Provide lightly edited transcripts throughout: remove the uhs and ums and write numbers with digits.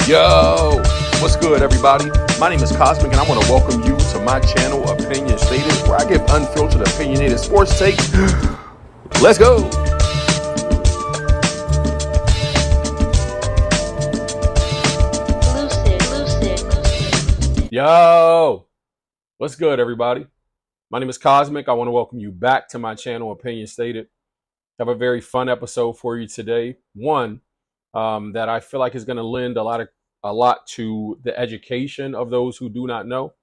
Yo, what's good, everybody? My name is Cosmic, and I want to welcome you to my channel, Opinion Stated, where I give unfiltered, opinionated sports takes. Let's go. Yo, what's good, everybody? My name is Cosmic. I want to welcome you back to my channel, Opinion Stated. I have a very fun episode for you today. One that I feel like is going to lend a lot to the education of those who do not know.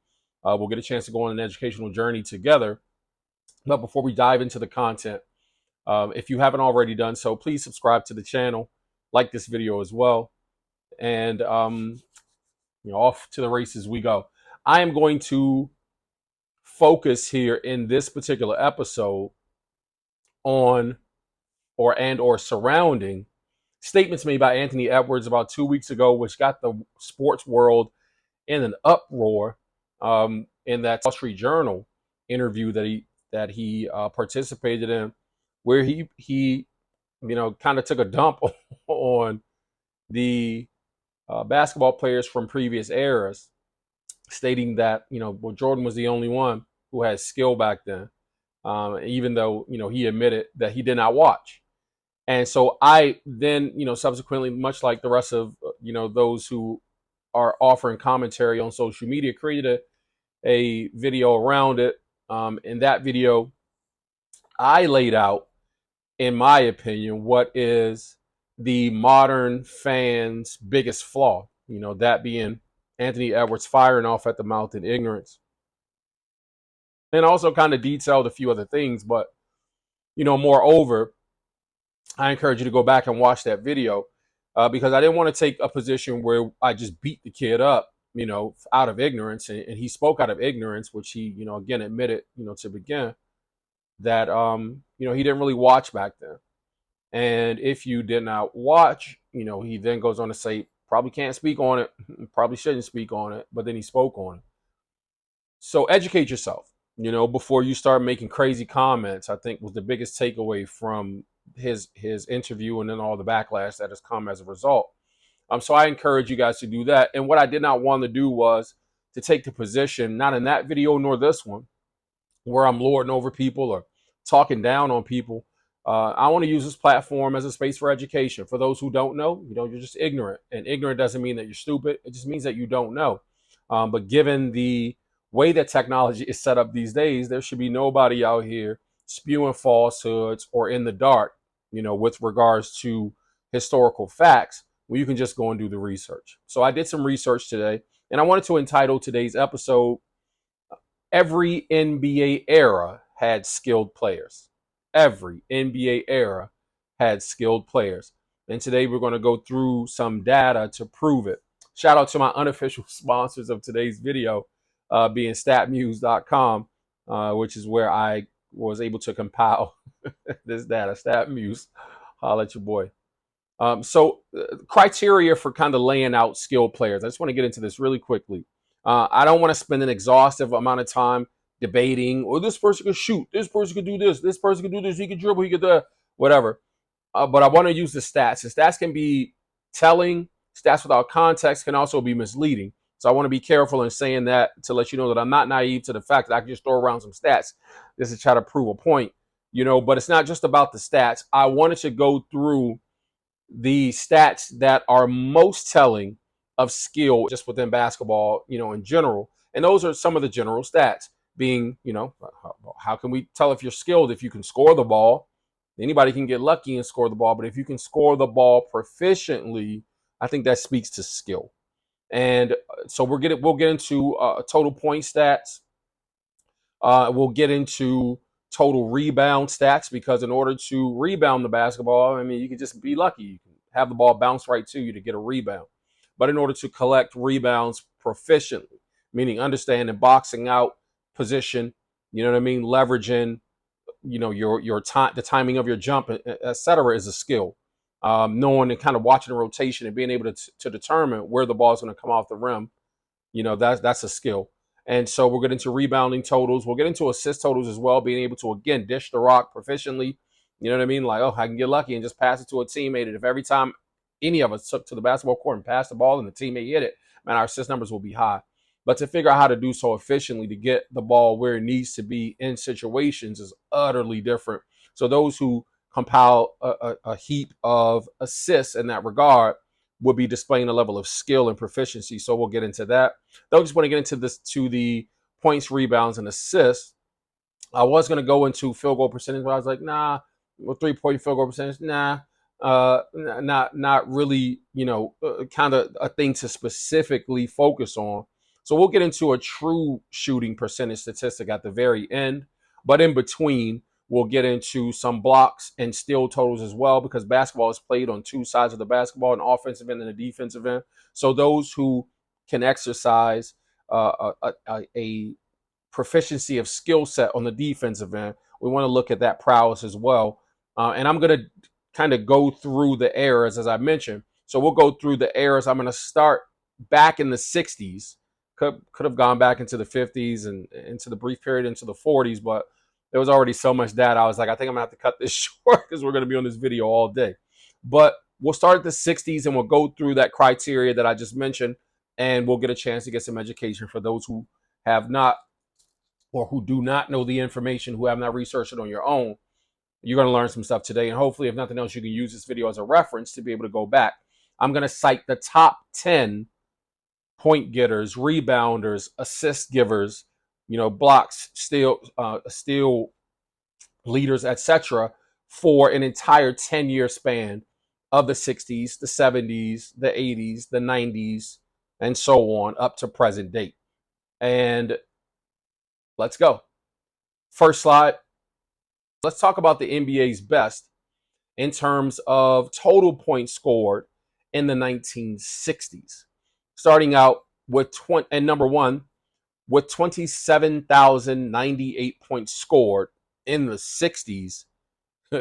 We'll get a chance to go on an educational journey together. But before we dive into the content, if you haven't already done so, please subscribe to the channel, like this video as well, and off to the races we go. I am going to focus here in this particular episode on or surrounding statements made by Anthony Edwards about 2 weeks ago, which got the sports world in an uproar in that Wall Street Journal interview that he participated in, where he kind of took a dump on the basketball players from previous eras, stating that Jordan was the only one who had skill back then, even though he admitted that he did not watch. And so I then, subsequently, much like the rest of, those who are offering commentary on social media, created a video around it. In that video, I laid out, in my opinion, what is the modern fan's biggest flaw, that being Anthony Edwards firing off at the mouth in ignorance. And also kind of detailed a few other things, but, moreover, I encourage you to go back and watch that video because I didn't want to take a position where I just beat the kid up, out of ignorance. And he spoke out of ignorance, which he, again, admitted, to begin that, he didn't really watch back then. And if you did not watch, he then goes on to say, probably can't speak on it, probably shouldn't speak on it, but then he spoke on it. So educate yourself, before you start making crazy comments, I think was the biggest takeaway from his interview, and then all the backlash that has come as a result. So I encourage you guys to do that. And what I did not want to do was to take the position, not in that video nor this one, where I'm lording over people or talking down on people. I want to use this platform as a space for education. For those who don't know, you're just ignorant. And ignorant doesn't mean that you're stupid. It just means that you don't know. But given the way that technology is set up these days, there should be nobody out here spewing falsehoods or in the dark, with regards to historical facts, where you can just go and do the research. So I did some research today, and I wanted to entitle today's episode, Every NBA Era Had Skilled Players. Every NBA era had skilled players. And today we're going to go through some data to prove it. Shout out to my unofficial sponsors of today's video, being statmuse.com, which is where I was able to compile this data. StatMuse, holla at your boy. So criteria for kind of laying out skilled players. I just want to get into this really quickly. I don't want to spend an exhaustive amount of time debating, this person could shoot, this person could do this person could do this, he could dribble, he could do whatever. But I want to use the stats. And stats can be telling. Stats without context can also be misleading. So I want to be careful in saying that to let you know that I'm not naive to the fact that I can just throw around some stats just to try to prove a point, but it's not just about the stats. I wanted to go through the stats that are most telling of skill just within basketball, in general. And those are some of the general stats being, how can we tell if you're skilled? If you can score the ball, anybody can get lucky and score the ball. But if you can score the ball proficiently, I think that speaks to skill. And so we'll get into total point stats. We'll get into total rebound stats, because in order to rebound the basketball, you can just be lucky. You can have the ball bounce right to you to get a rebound. But in order to collect rebounds proficiently, meaning understanding boxing out position, leveraging, your time, the timing of your jump, etc., is a skill. Knowing and kind of watching the rotation and being able to determine where the ball is going to come off the rim, that's a skill. And so we'll get into rebounding totals. We'll get into assist totals as well, being able to, again, dish the rock proficiently. Like, I can get lucky and just pass it to a teammate. And if every time any of us took to the basketball court and passed the ball and the teammate hit it, man, our assist numbers will be high. But to figure out how to do so efficiently to get the ball where it needs to be in situations is utterly different. So those who compile a heap of assists in that regard will be displaying a level of skill and proficiency. So we'll get into that. Though I just want to get into this to the points, rebounds, and assists. I was going to go into field goal percentage, but I was like, nah, well, 3-point field goal percentage, nah, not really, kind of a thing to specifically focus on. So we'll get into a true shooting percentage statistic at the very end, but in between, we'll get into some blocks and steal totals as well, because basketball is played on two sides of the basketball, an offensive end and a defensive end. So those who can exercise a proficiency of skill set on the defensive end, we want to look at that prowess as well. And I'm going to kind of go through the eras, as I mentioned. So we'll go through the eras. I'm going to start back in the 60s. Could have gone back into the 50s and into the brief period into the 40s, but there was already so much data. I was like, I think I'm going to have to cut this short because we're going to be on this video all day. But we'll start at the 60s and we'll go through that criteria that I just mentioned, and we'll get a chance to get some education for those who have not, or who do not know the information, who have not researched it on your own. You're going to learn some stuff today. And hopefully, if nothing else, you can use this video as a reference to be able to go back. I'm going to cite the top 10 point getters, rebounders, assist givers, blocks, steal leaders, etc., for an entire 10-year span of the 60s, the 70s, the 80s, the 90s, and so on up to present date. And let's go. First slide. Let's talk about the NBA's best in terms of total points scored in the 1960s. Starting out with number one, with 27,098 points scored in the 60s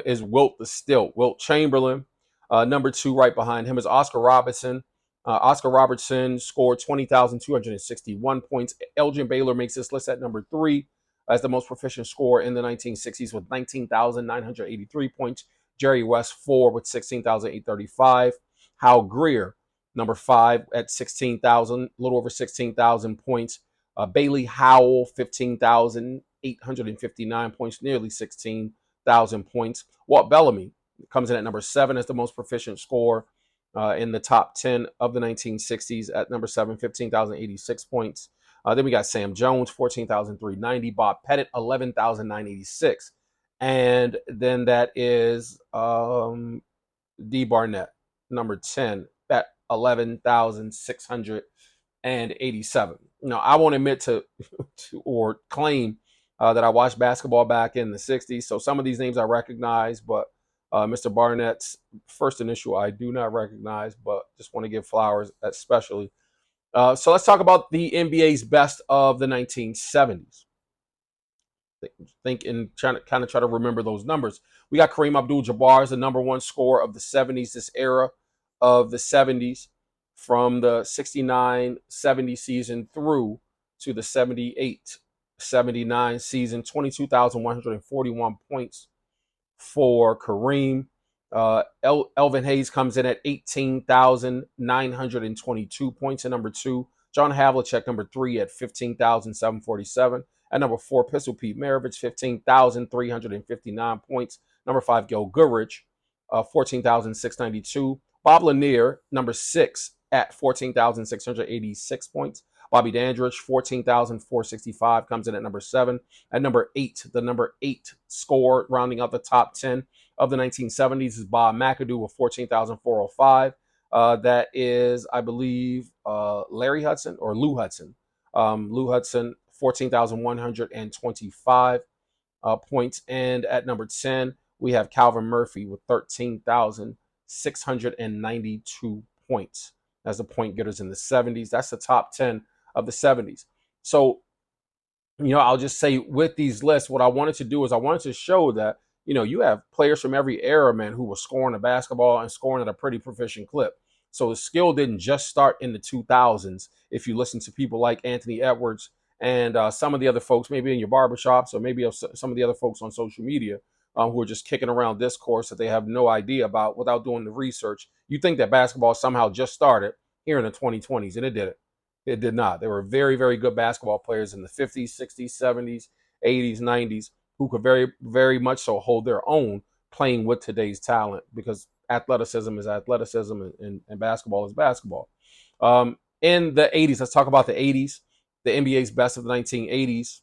is Wilt the Stilt, Wilt Chamberlain. Number two, right behind him, is Oscar Robertson. Oscar Robertson scored 20,261 points. Elgin Baylor makes this list at number three as the most proficient scorer in the 1960s with 19,983 points. Jerry West, 4 with 16,835. Hal Greer, number 5 at 16,000, a little over 16,000 points. Bailey Howell, 15,859 points, nearly 16,000 points. Walt Bellamy comes in at number 7 as the most proficient scorer in the top 10 of the 1960s at number 7, 15,086 points. Then we got Sam Jones, 14,390. Bob Pettit, 11,986. And then that is D. Barnett, number 10, at 11,687. I won't admit to or claim that I watched basketball back in the 60s. So some of these names I recognize, but Mr. Barnett's first initial I do not recognize, but just want to give flowers especially. So let's talk about the NBA's best of the 1970s. Think and try to remember those numbers. We got Kareem Abdul-Jabbar as the number one scorer of the 70s, this era of the 70s, from the 69-70 season through to the 78-79 season. 22,141 points for Kareem. Elvin Hayes comes in at 18,922 points at number 2. John Havlicek, number 3, at 15,747. At number 4, Pistol Pete Maravich, 15,359 points. Number 5, Gil Goodrich, 14,692. Bob Lanier, number 6, at 14,686 points. Bobby Dandridge, 14,465, comes in at number 7. At number 8, the number 8 score, rounding out the top 10 of the 1970s, is Bob McAdoo with 14,405. That is, I believe, Larry Hudson or Lou Hudson. Lou Hudson, 14,125 points. And at number 10, we have Calvin Murphy with 13,692 points as the point getters in the 70s. That's the top 10 of the 70s. So, I'll just say with these lists, what I wanted to do is I wanted to show that, you have players from every era, man, who were scoring the basketball and scoring at a pretty proficient clip. So the skill didn't just start in the 2000s. If you listen to people like Anthony Edwards and some of the other folks, maybe in your barbershops or maybe some of the other folks on social media who are just kicking around discourse that they have no idea about without doing the research. You think that basketball somehow just started here in the 2020s, and it didn't. It did not. There were very, very good basketball players in the 50s, 60s, 70s, 80s, 90s who could very, very much so hold their own playing with today's talent, because athleticism is athleticism, and basketball is basketball. In the 80s, let's talk about the 80s, the NBA's best of the 1980s.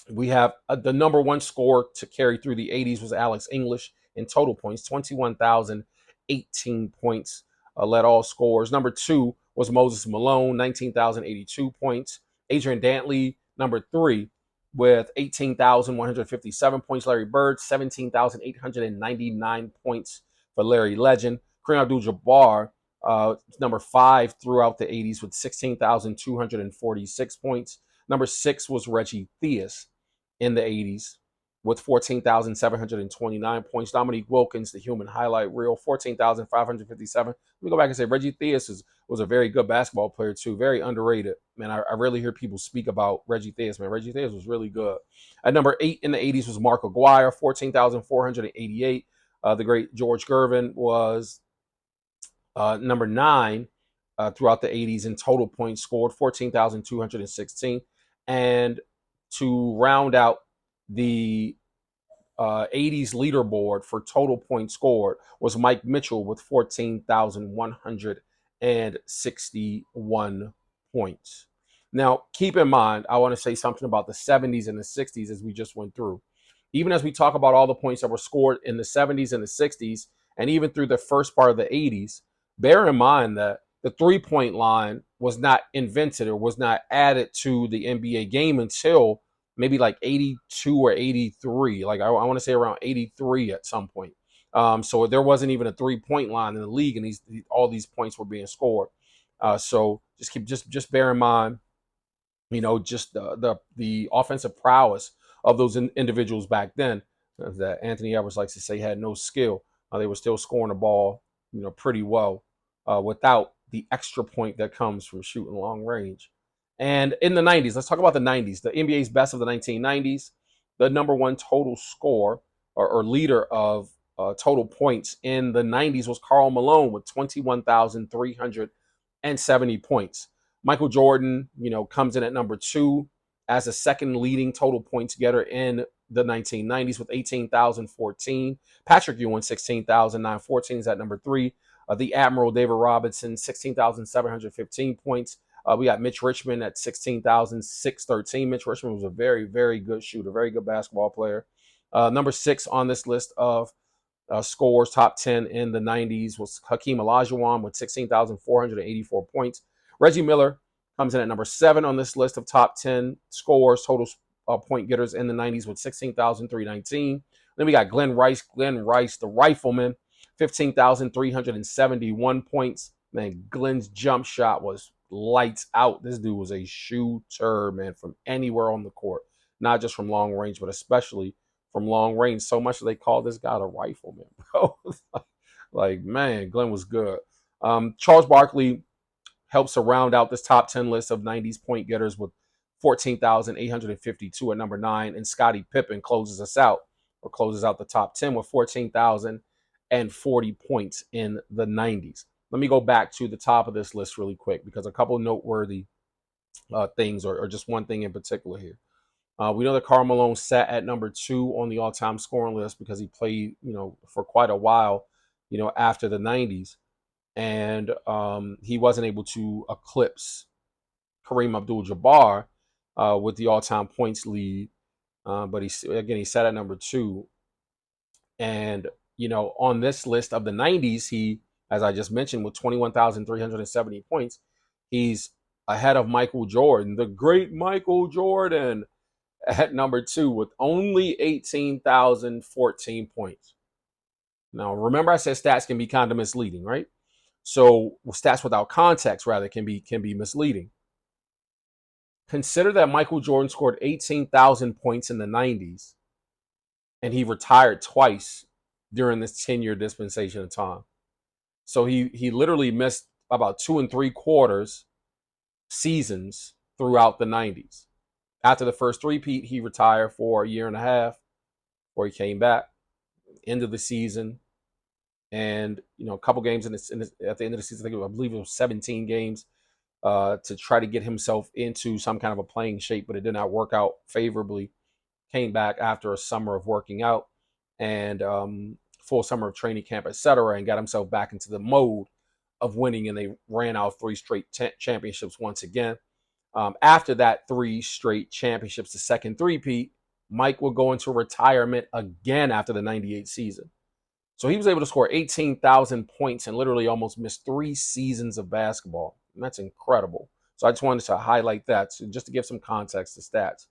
We have the number one scorer to carry through the 80s was Alex English in total points, 21,018 points, led all scorers. Number two was Moses Malone, 19,082 points. Adrian Dantley, number three, with 18,157 points. Larry Bird, 17,899 points for Larry Legend. Kareem Abdul-Jabbar, number five throughout the 80s with 16,246 points. Number six was Reggie Theus in the 80s with 14,729 points. Dominique Wilkins, the human highlight reel, 14,557. Let me go back and say Reggie Theus was a very good basketball player too, very underrated. Man, I rarely hear people speak about Reggie Theus. Man, Reggie Theus was really good. At number 8 in the 80s was Mark Aguirre, 14,488. The great George Gervin was number 9 throughout the 80s in total points scored, 14,216. And to round out the 80s leaderboard for total points scored was Mike Mitchell with 14,161 points. Now, keep in mind, I want to say something about the 70s and the 60s as we just went through. Even as we talk about all the points that were scored in the 70s and the 60s, and even through the first part of the 80s, bear in mind that the three-point line was not invented or was not added to the NBA game until maybe like 82 or 83. Like I want to say around 83 at some point. So there wasn't even a three-point line in the league, and all these points were being scored. So just bear in mind, just the offensive prowess of those individuals back then, that Anthony Edwards likes to say had no skill. They were still scoring the ball, pretty well, without the extra point that comes from shooting long range. And in the 90s, let's talk about the 90s, the NBA's best of the 1990s. The number one total score or leader of total points in the 90s was Karl Malone with 21,370 points. Michael Jordan, comes in at number 2 as a second leading total points getter in the 1990s with 18,014. Patrick Ewing, 16,914 is at number 3. The Admiral David Robinson, 16,715 points. We got Mitch Richmond at 16,613. Mitch Richmond was a very, very good shooter, very good basketball player. Number 6 on this list of scores, top 10 in the 90s, was Hakeem Olajuwon with 16,484 points. Reggie Miller comes in at number 7 on this list of top 10 scores, total point getters in the 90s with 16,319. Then we got Glenn Rice, the rifleman, 15,371 points. Man, Glenn's jump shot was lights out. This dude was a shooter, man, from anywhere on the court, not just from long range, but especially from long range. So much that they call this guy the rifleman, bro. Like, man, Glenn was good. Charles Barkley helps to round out this top 10 list of 90s point getters with 14,852 at number 9. And Scottie Pippen closes out the top 10 with 14,040 points in the 90s. Let me go back to the top of this list really quick, because a couple noteworthy things, or just one thing in particular here. We know that Karl Malone sat at number 2 on the all-time scoring list because he played, for quite a while, after the 90s. And he wasn't able to eclipse Kareem Abdul-Jabbar with the all-time points lead. But he sat at number 2. And, on this list of the 90s, he, as I just mentioned, with 21,370 points, he's ahead of Michael Jordan, the great Michael Jordan, at number 2 with only 18,014 points. Now, remember I said stats can be kind of misleading, right? So stats without context, rather, can be misleading. Consider that Michael Jordan scored 18,000 points in the 90s, and he retired twice during this 10-year dispensation of time. So he literally missed about 2 3/4 seasons throughout the 90s. After the first three-peat, he retired for a year and a half, before he came back. end of the season, and a couple games at the end of the season. I believe it was 17 games to try to get himself into some kind of a playing shape, but it did not work out favorably. Came back after a summer of working out and full summer of training camp, etc., and got himself back into the mode of winning. And they ran out 3 straight championships once again. After that 3 straight championships, the second three-peat, Mike will go into retirement again after the 98 season. So he was able to score 18,000 points and literally almost missed 3 seasons of basketball. And that's incredible. So I just wanted to highlight that, so just to give some context to stats.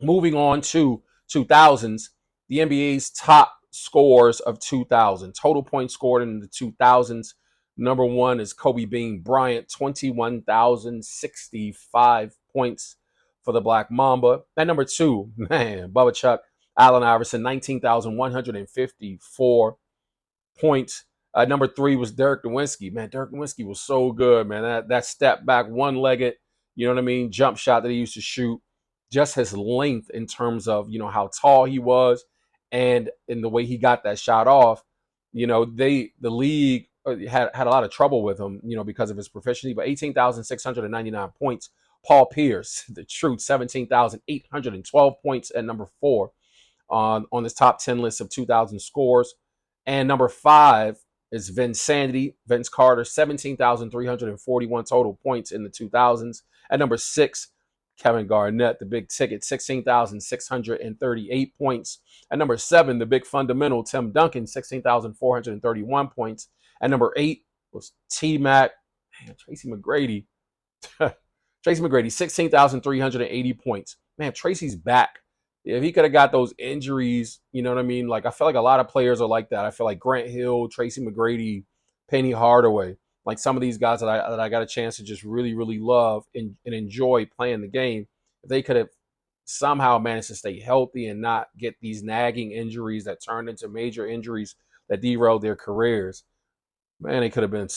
Moving on to 2000s, the NBA's top scores of 2000. Total points scored in the 2000s. Number 1 is Kobe Bean Bryant, 21,065 points for the Black Mamba. And number 2, man, Bubba Chuck, Allen Iverson, 19,154 points. Number 3 was Dirk Nowitzki. Man, Dirk Nowitzki was so good, man. That step back, one-legged, jump shot that he used to shoot. Just his length in terms of, how tall he was and in the way he got that shot off. The league had a lot of trouble with him, because of his proficiency, but 18,699 points. Paul Pierce, the truth, 17,812 points at number 4 on this top 10 list of 2000 scores. And number 5 is Vince Carter, 17,341 total points in the 2000s. At number 6, Kevin Garnett, the big ticket, 16,638 points. At number 7, the big fundamental, Tim Duncan, 16,431 points. At number 8 was T-Mac, Tracy McGrady. Tracy McGrady, 16,380 points. Man, Tracy's back. If he could have got those injuries, you know what I mean? Like, I feel like a lot of players are like that. I feel like Grant Hill, Tracy McGrady, Penny Hardaway, like some of these guys that I got a chance to just really, really love and enjoy playing the game. If they could have somehow managed to stay healthy and not get these nagging injuries that turned into major injuries that derailed their careers, man, they could have been,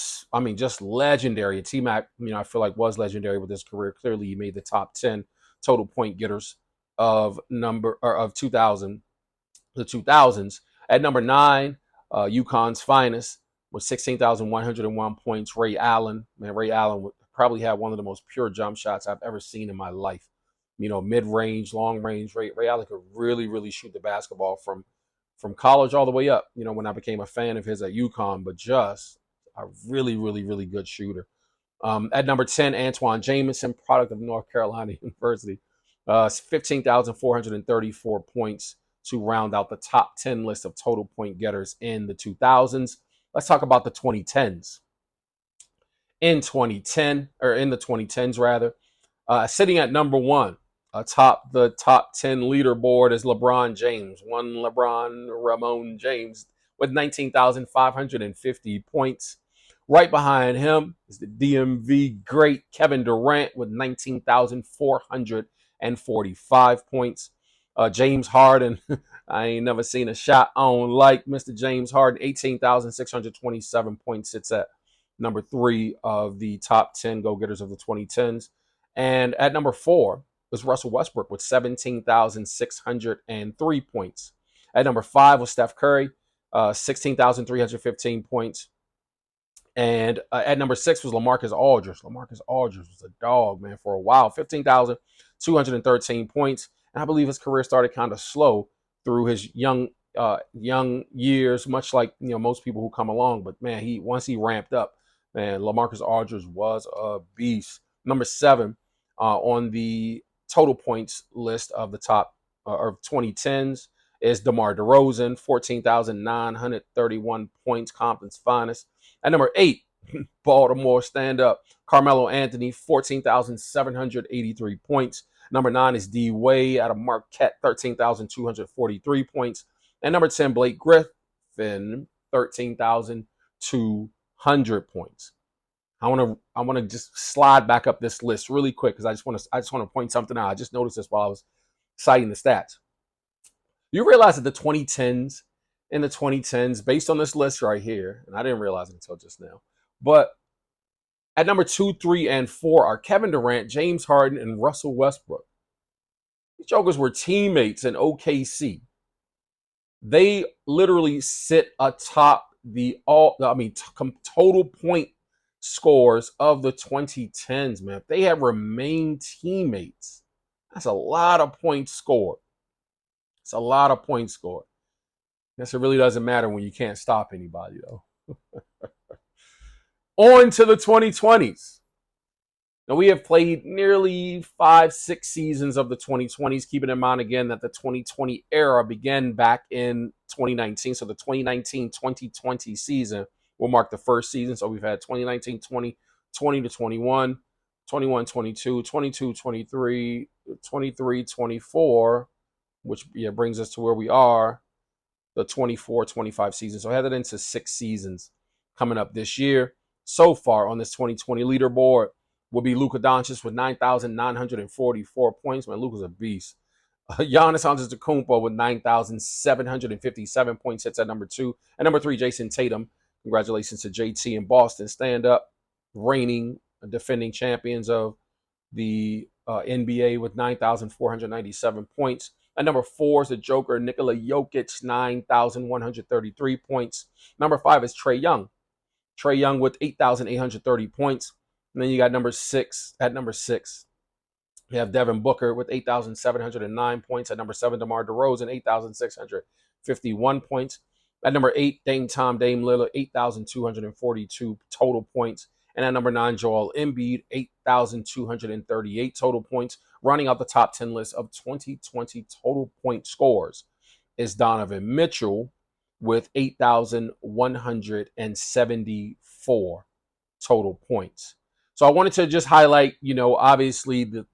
just legendary. And T-Mac, I feel like was legendary with his career. Clearly, he made the top 10 total point getters of 2000, the 2000s. At number 9, UConn's finest with 16,101 points. Ray Allen, Ray Allen probably had one of the most pure jump shots I've ever seen in my life. Mid-range, long range. Ray Allen could really, really shoot the basketball from college all the way up. When I became a fan of his at UConn, but just a really, really, really good shooter. At number 10, Antoine Jamison, product of North Carolina University. 15,434 points to round out the top 10 list of total point getters in the 2000s. Let's talk about the 2010s. In the 2010s rather, sitting at number 1 atop the top 10 leaderboard is LeBron James. One LeBron Ramon James with 19,550 points. Right behind him is the DMV great Kevin Durant with 19,445 points. James Harden, I ain't never seen a shot on like Mr. James Harden. 18,627 points sits at number 3 of the top 10 go-getters of the 2010s. And at number 4 was Russell Westbrook with 17,603 points. At number 5 was Steph Curry, 16,315 points. And at number 6 was LaMarcus Aldridge. LaMarcus Aldridge was a dog, man, for a while. 15,213 points. And I believe his career started kind of slow through his young years, much like most people who come along. But man, once he ramped up, man, LaMarcus Aldridge was a beast. Number 7 on the total points list of the top of 2010s is DeMar DeRozan, 14,931 points, Compton's finest. At number 8, Baltimore stand-up, Carmelo Anthony, 14,783 points. Number 9 is D. Wade out of Marquette, 13,243 points. And number 10, Blake Griffin, 13,200 points. I want to just slide back up this list really quick because I just want to point something out. I just noticed this while I was citing the stats. You realize that in the 2010s, based on this list right here, and I didn't realize it until just now, but at number 2, 3, and 4 are Kevin Durant, James Harden, and Russell Westbrook. These jokers were teammates in OKC. They literally sit atop total point scores of the 2010s, man. If they had remained teammates, that's a lot of points scored. It's a lot of points scored. Guess it really doesn't matter when you can't stop anybody, though. On to the 2020s. Now, we have played nearly 5-6 seasons of the 2020s, keeping in mind again that the 2020 era began back in 2019. So the 2019-2020 season will mark the first season. So we've had 2019-20, 20 to 21, 21-22, 22-23, 23-24, which brings us to where we are, the 24-25 season. So I had it into 6 seasons coming up this year. So far on this 2020 leaderboard will be Luka Doncic with 9,944 points. Man, Luka's a beast. Giannis Antetokounmpo with 9,757 points sits at number 2. At number 3, Jason Tatum. Congratulations to JT in Boston. Stand up, reigning, defending champions of the NBA with 9,497 points. At number 4 is the Joker, Nikola Jokic, 9,133 points. Number 5 is Trae Young. Trae Young with 8,830 points. And then you got number 6. At number 6, you have Devin Booker with 8,709 points. At number 7, DeMar DeRozan, 8,651 points. At number 8, Dame Lillard, 8,242 total points. And at number 9, Joel Embiid, 8,238 total points. Running out the top 10 list of 2020 total point scores is Donovan Mitchell with 8,174 total points. So I wanted to just highlight, obviously the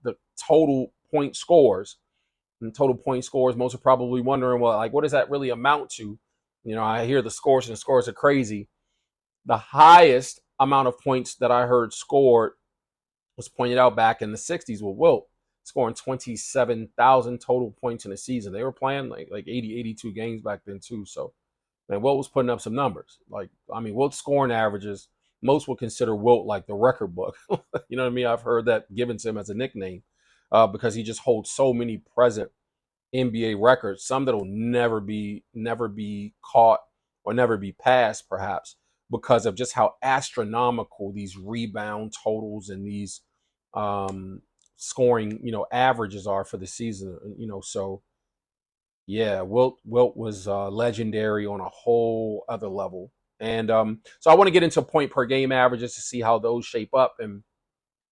total point scores. And total point scores, most are probably wondering, well, like, what does that really amount to? I hear the scores, and the scores are crazy. The highest amount of points that I heard scored was pointed out back in the 60s with Wilt, scoring 27,000 total points in a season. They were playing like 80, 82 games back then too. So, man, Wilt was putting up some numbers. Wilt's scoring averages, most would consider Wilt like the record book. You know what I mean? I've heard that given to him as a nickname because he just holds so many present NBA records, some that'll never be caught or never be passed, perhaps, because of just how astronomical these rebound totals and these scoring, averages are for the season. So yeah, Wilt was legendary on a whole other level. And so I want to get into point per game averages to see how those shape up. And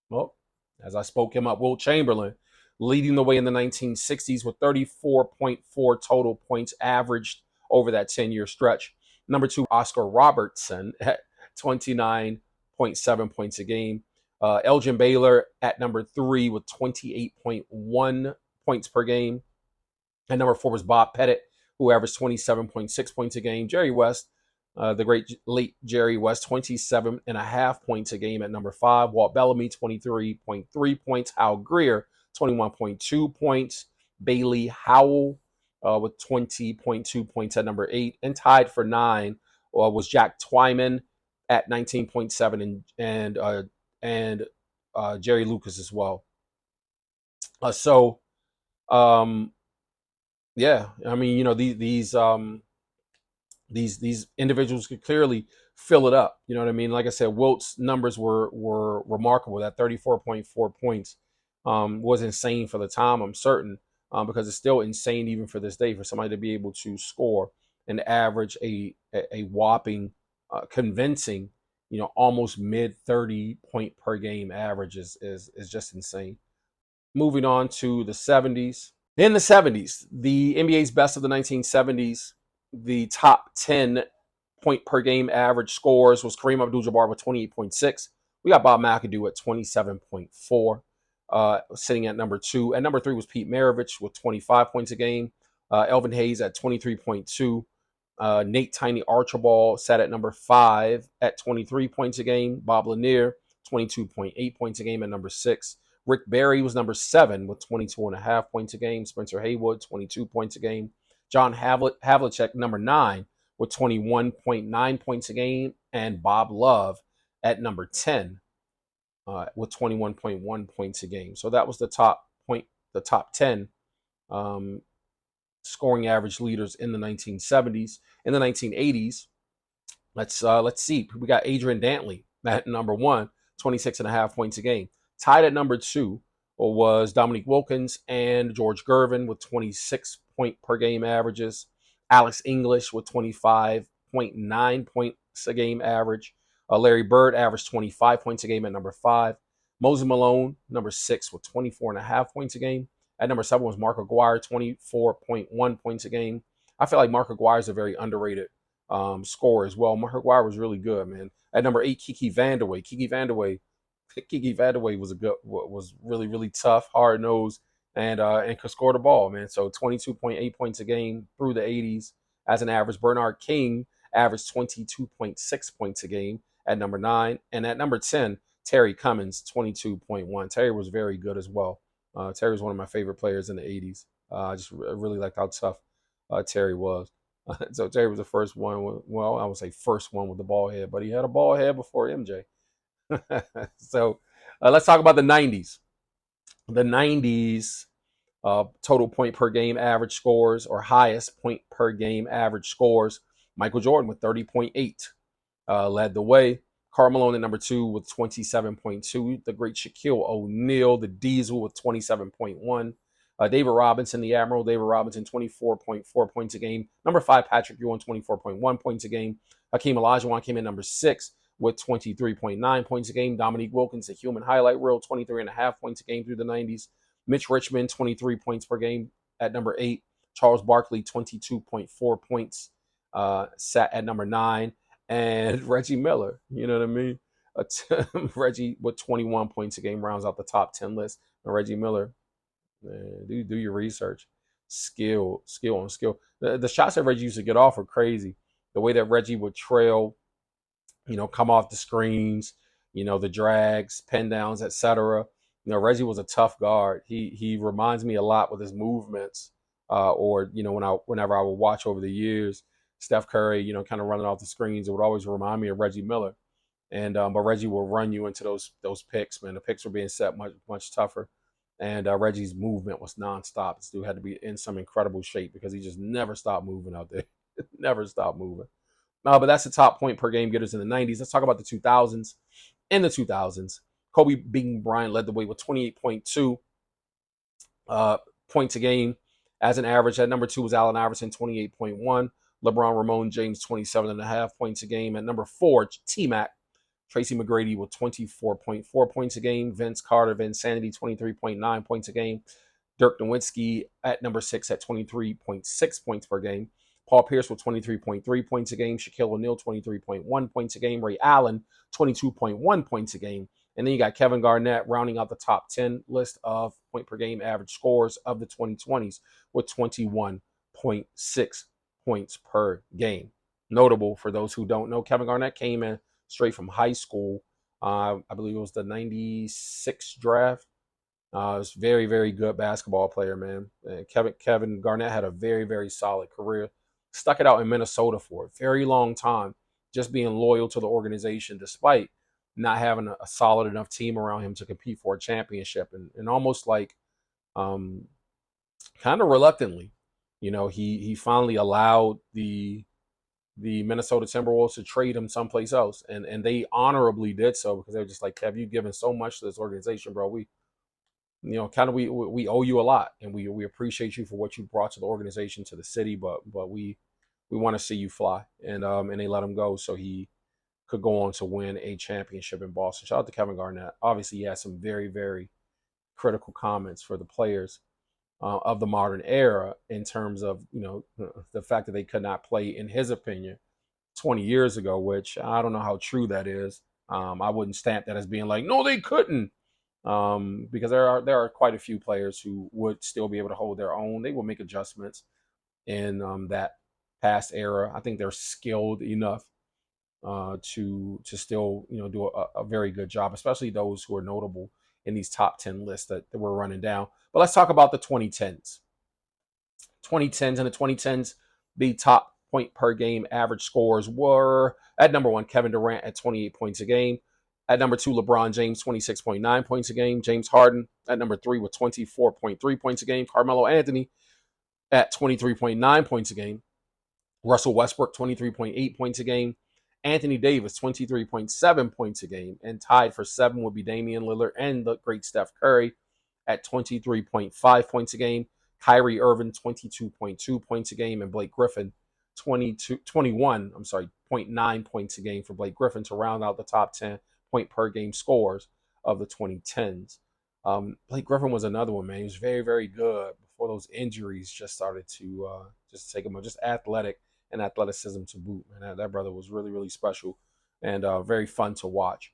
well, as I spoke him up, Wilt Chamberlain leading the way in the 1960s with 34.4 total points averaged over that 10-year stretch. Number 2, Oscar Robertson at 29.7 points a game. Elgin Baylor at number 3 with 28.1 points per game. And number 4 was Bob Pettit, who averaged 27.6 points a game. Jerry West, the great late Jerry West, 27.5 points a game at number 5. Walt Bellamy, 23.3 points. Hal Greer, 21.2 points. Bailey Howell with 20.2 points at number 8. And tied for 9 was Jack Twyman at 19.7 and Jerry Lucas as well. Yeah, I mean, these individuals could clearly fill it up. You know what I mean? Like I said, Wilt's numbers were remarkable. That 34.4 points was insane for the time, I'm certain, because it's still insane even for this day for somebody to be able to score and average a whopping, convincing, almost mid 30 point per game average is just insane. Moving on to the 70s. In the 70s, the NBA's best of the 1970s, the top 10 point per game average scores was Kareem Abdul-Jabbar with 28.6. We got Bob McAdoo at 27.4, sitting at number 2. At number 3 was Pete Maravich with 25 points a game. Elvin Hayes at 23.2. Nate Tiny Archibald sat at number 5 at 23 points a game. Bob Lanier, 22.8 points a game at number 6. Rick Barry was number 7 with 22.5 points a game. Spencer Haywood, 22 points a game. John Havlicek, number 9 with 21.9 points a game. And Bob Love at number 10 with 21.1 points a game. So that was the top 10 scoring average leaders in the 1970s. In the 1980s, let's see. We got Adrian Dantley at number one, 26.5 points a game. Tied at number two was Dominique Wilkins and George Gervin with 26 point per game averages. Alex English with 25.9 points a game average. Larry Bird averaged 25 points a game at number five. Moses Malone, number six, with 24.5 points a game. At number seven was Mark Aguirre, 24.1 points a game. I feel like Mark Aguirre is a very underrated scorer as well. Mark Aguirre was really good, man. At number eight, Kiki Vandeweghe. Kiki Vandeweghe was really, really tough, hard nosed, and could score the ball, man. So 22.8 points a game through the 80s as an average. Bernard King averaged 22.6 points a game at number nine, and at number 10, Terry Cummins, 22.1. Terry was very good as well. Terry was one of my favorite players in the 80s. I just really liked how tough Terry was. So Terry was the first one. Well, I would say first one with the ball head, but he had a ball head before MJ. So let's talk about the 90s. The 90s total point per game average scores, or highest point per game average scores. Michael Jordan with 30.8 led the way. Karl Malone at number two with 27.2. The great Shaquille O'Neal, the Diesel, with 27.1. David Robinson, the Admiral, David Robinson, 24.4 points a game. Number five, Patrick Ewing, 24.1 points a game. Hakeem Olajuwon came in number six with 23.9 points a game. Dominique Wilkins, the human highlight reel, 23.5 points a game through the 90s. Mitch Richmond, 23 points per game at number eight. Charles Barkley, 22.4 points, sat at number nine. And Reggie Miller, you know what I mean? Reggie with 21 points a game rounds out the top 10 list. And Reggie Miller, man, do your research. Skill on skill. The shots that Reggie used to get off were crazy. The way that Reggie would trail, come off the screens, the drags, pen downs, etc. Reggie was a tough guard. He reminds me a lot with his movements, or whenever I would watch over the years, Steph Curry, kind of running off the screens, it would always remind me of Reggie Miller. And but Reggie will run you into those picks, man. The picks were being set much tougher, and Reggie's movement was nonstop. This dude had to be in some incredible shape because he just never stopped moving out there, never stopped moving. But that's the top point per game getters in the 90s. Let's talk about the 2000s. In the 2000s, Kobe Bean Bryant led the way with 28.2 points a game as an average. At number two was Allen Iverson, 28.1. LeBron Ramon James, 27.5 points a game. At number four, T-Mac, Tracy McGrady with 24.4 points a game. Vince Carter, Vinsanity, 23.9 points a game. Dirk Nowitzki at number six at 23.6 points per game. Paul Pierce with 23.3 points a game. Shaquille O'Neal, 23.1 points a game. Ray Allen, 22.1 points a game. And then you got Kevin Garnett rounding out the top 10 list of point per game average scores of the 2020s with 21.6 points per game. Notable for those who don't know, Kevin Garnett came in straight from high school. I believe it was the 96 draft. Was very, very good basketball player, man. Kevin Garnett had a very, very solid career. Stuck it out in Minnesota for a very long time, just being loyal to the organization despite not having a solid enough team around him to compete for a championship. And almost like kind of reluctantly, he finally allowed the Minnesota Timberwolves to trade him someplace else. And they honorably did so because they were just like, Kev, you've given so much to this organization, bro. We owe you a lot, and we appreciate you for what you brought to the organization, to the city, but we want to see you fly. And they let him go so he could go on to win a championship in Boston. Shout out to Kevin Garnett. Obviously, he had some very, very critical comments for the players of the modern era in terms of, the fact that they could not play, in his opinion, 20 years ago, which I don't know how true that is. I wouldn't stamp that as being like, no, they couldn't. Because there are quite a few players who would still be able to hold their own. They will make adjustments in that past era. I think they're skilled enough to still do a very good job, especially those who are notable in these top 10 lists that we're running down. But let's talk about the 2010s. 2010s. In the 2010s, the top point per game average scores were at number one, Kevin Durant at 28 points a game. At number two, LeBron James, 26.9 points a game. James Harden at number three with 24.3 points a game. Carmelo Anthony at 23.9 points a game. Russell Westbrook, 23.8 points a game. Anthony Davis, 23.7 points a game. And tied for 7 would be Damian Lillard and the great Steph Curry at 23.5 points a game. Kyrie Irving, 22.2 points a game. And Blake Griffin, 21.9 points a game for Blake Griffin to round out the top 10 point per game scores of the 2010s. Blake Griffin was another one, man. He was very, very good before those injuries just started to just take him out. Just athletic and athleticism to boot, man. That brother was really, really special and very fun to watch.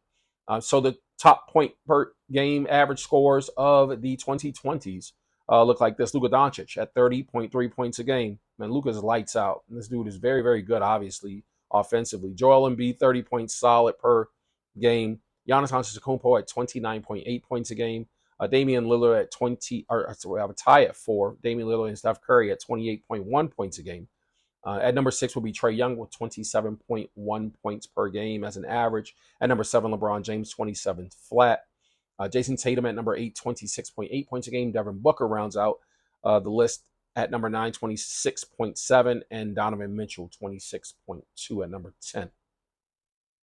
So the top point per game average scores of the 2020s look like this. Luka Doncic at 30.3 points a game. Man, Luka's lights out. And this dude is very, very good, obviously, offensively. Joel Embiid, 30 points solid per game. Giannis Antetokounmpo at 29.8 points a game. Damian Lillard at 20, or sorry, I have a tie at 4. Damian Lillard and Steph Curry at 28.1 points a game. At number 6 will be Trae Young with 27.1 points per game as an average. At number 7, LeBron James, 27 flat. Jason Tatum at number 8, 26.8 points a game. Devin Booker rounds out the list at number 9, 26.7. And Donovan Mitchell, 26.2 at number 10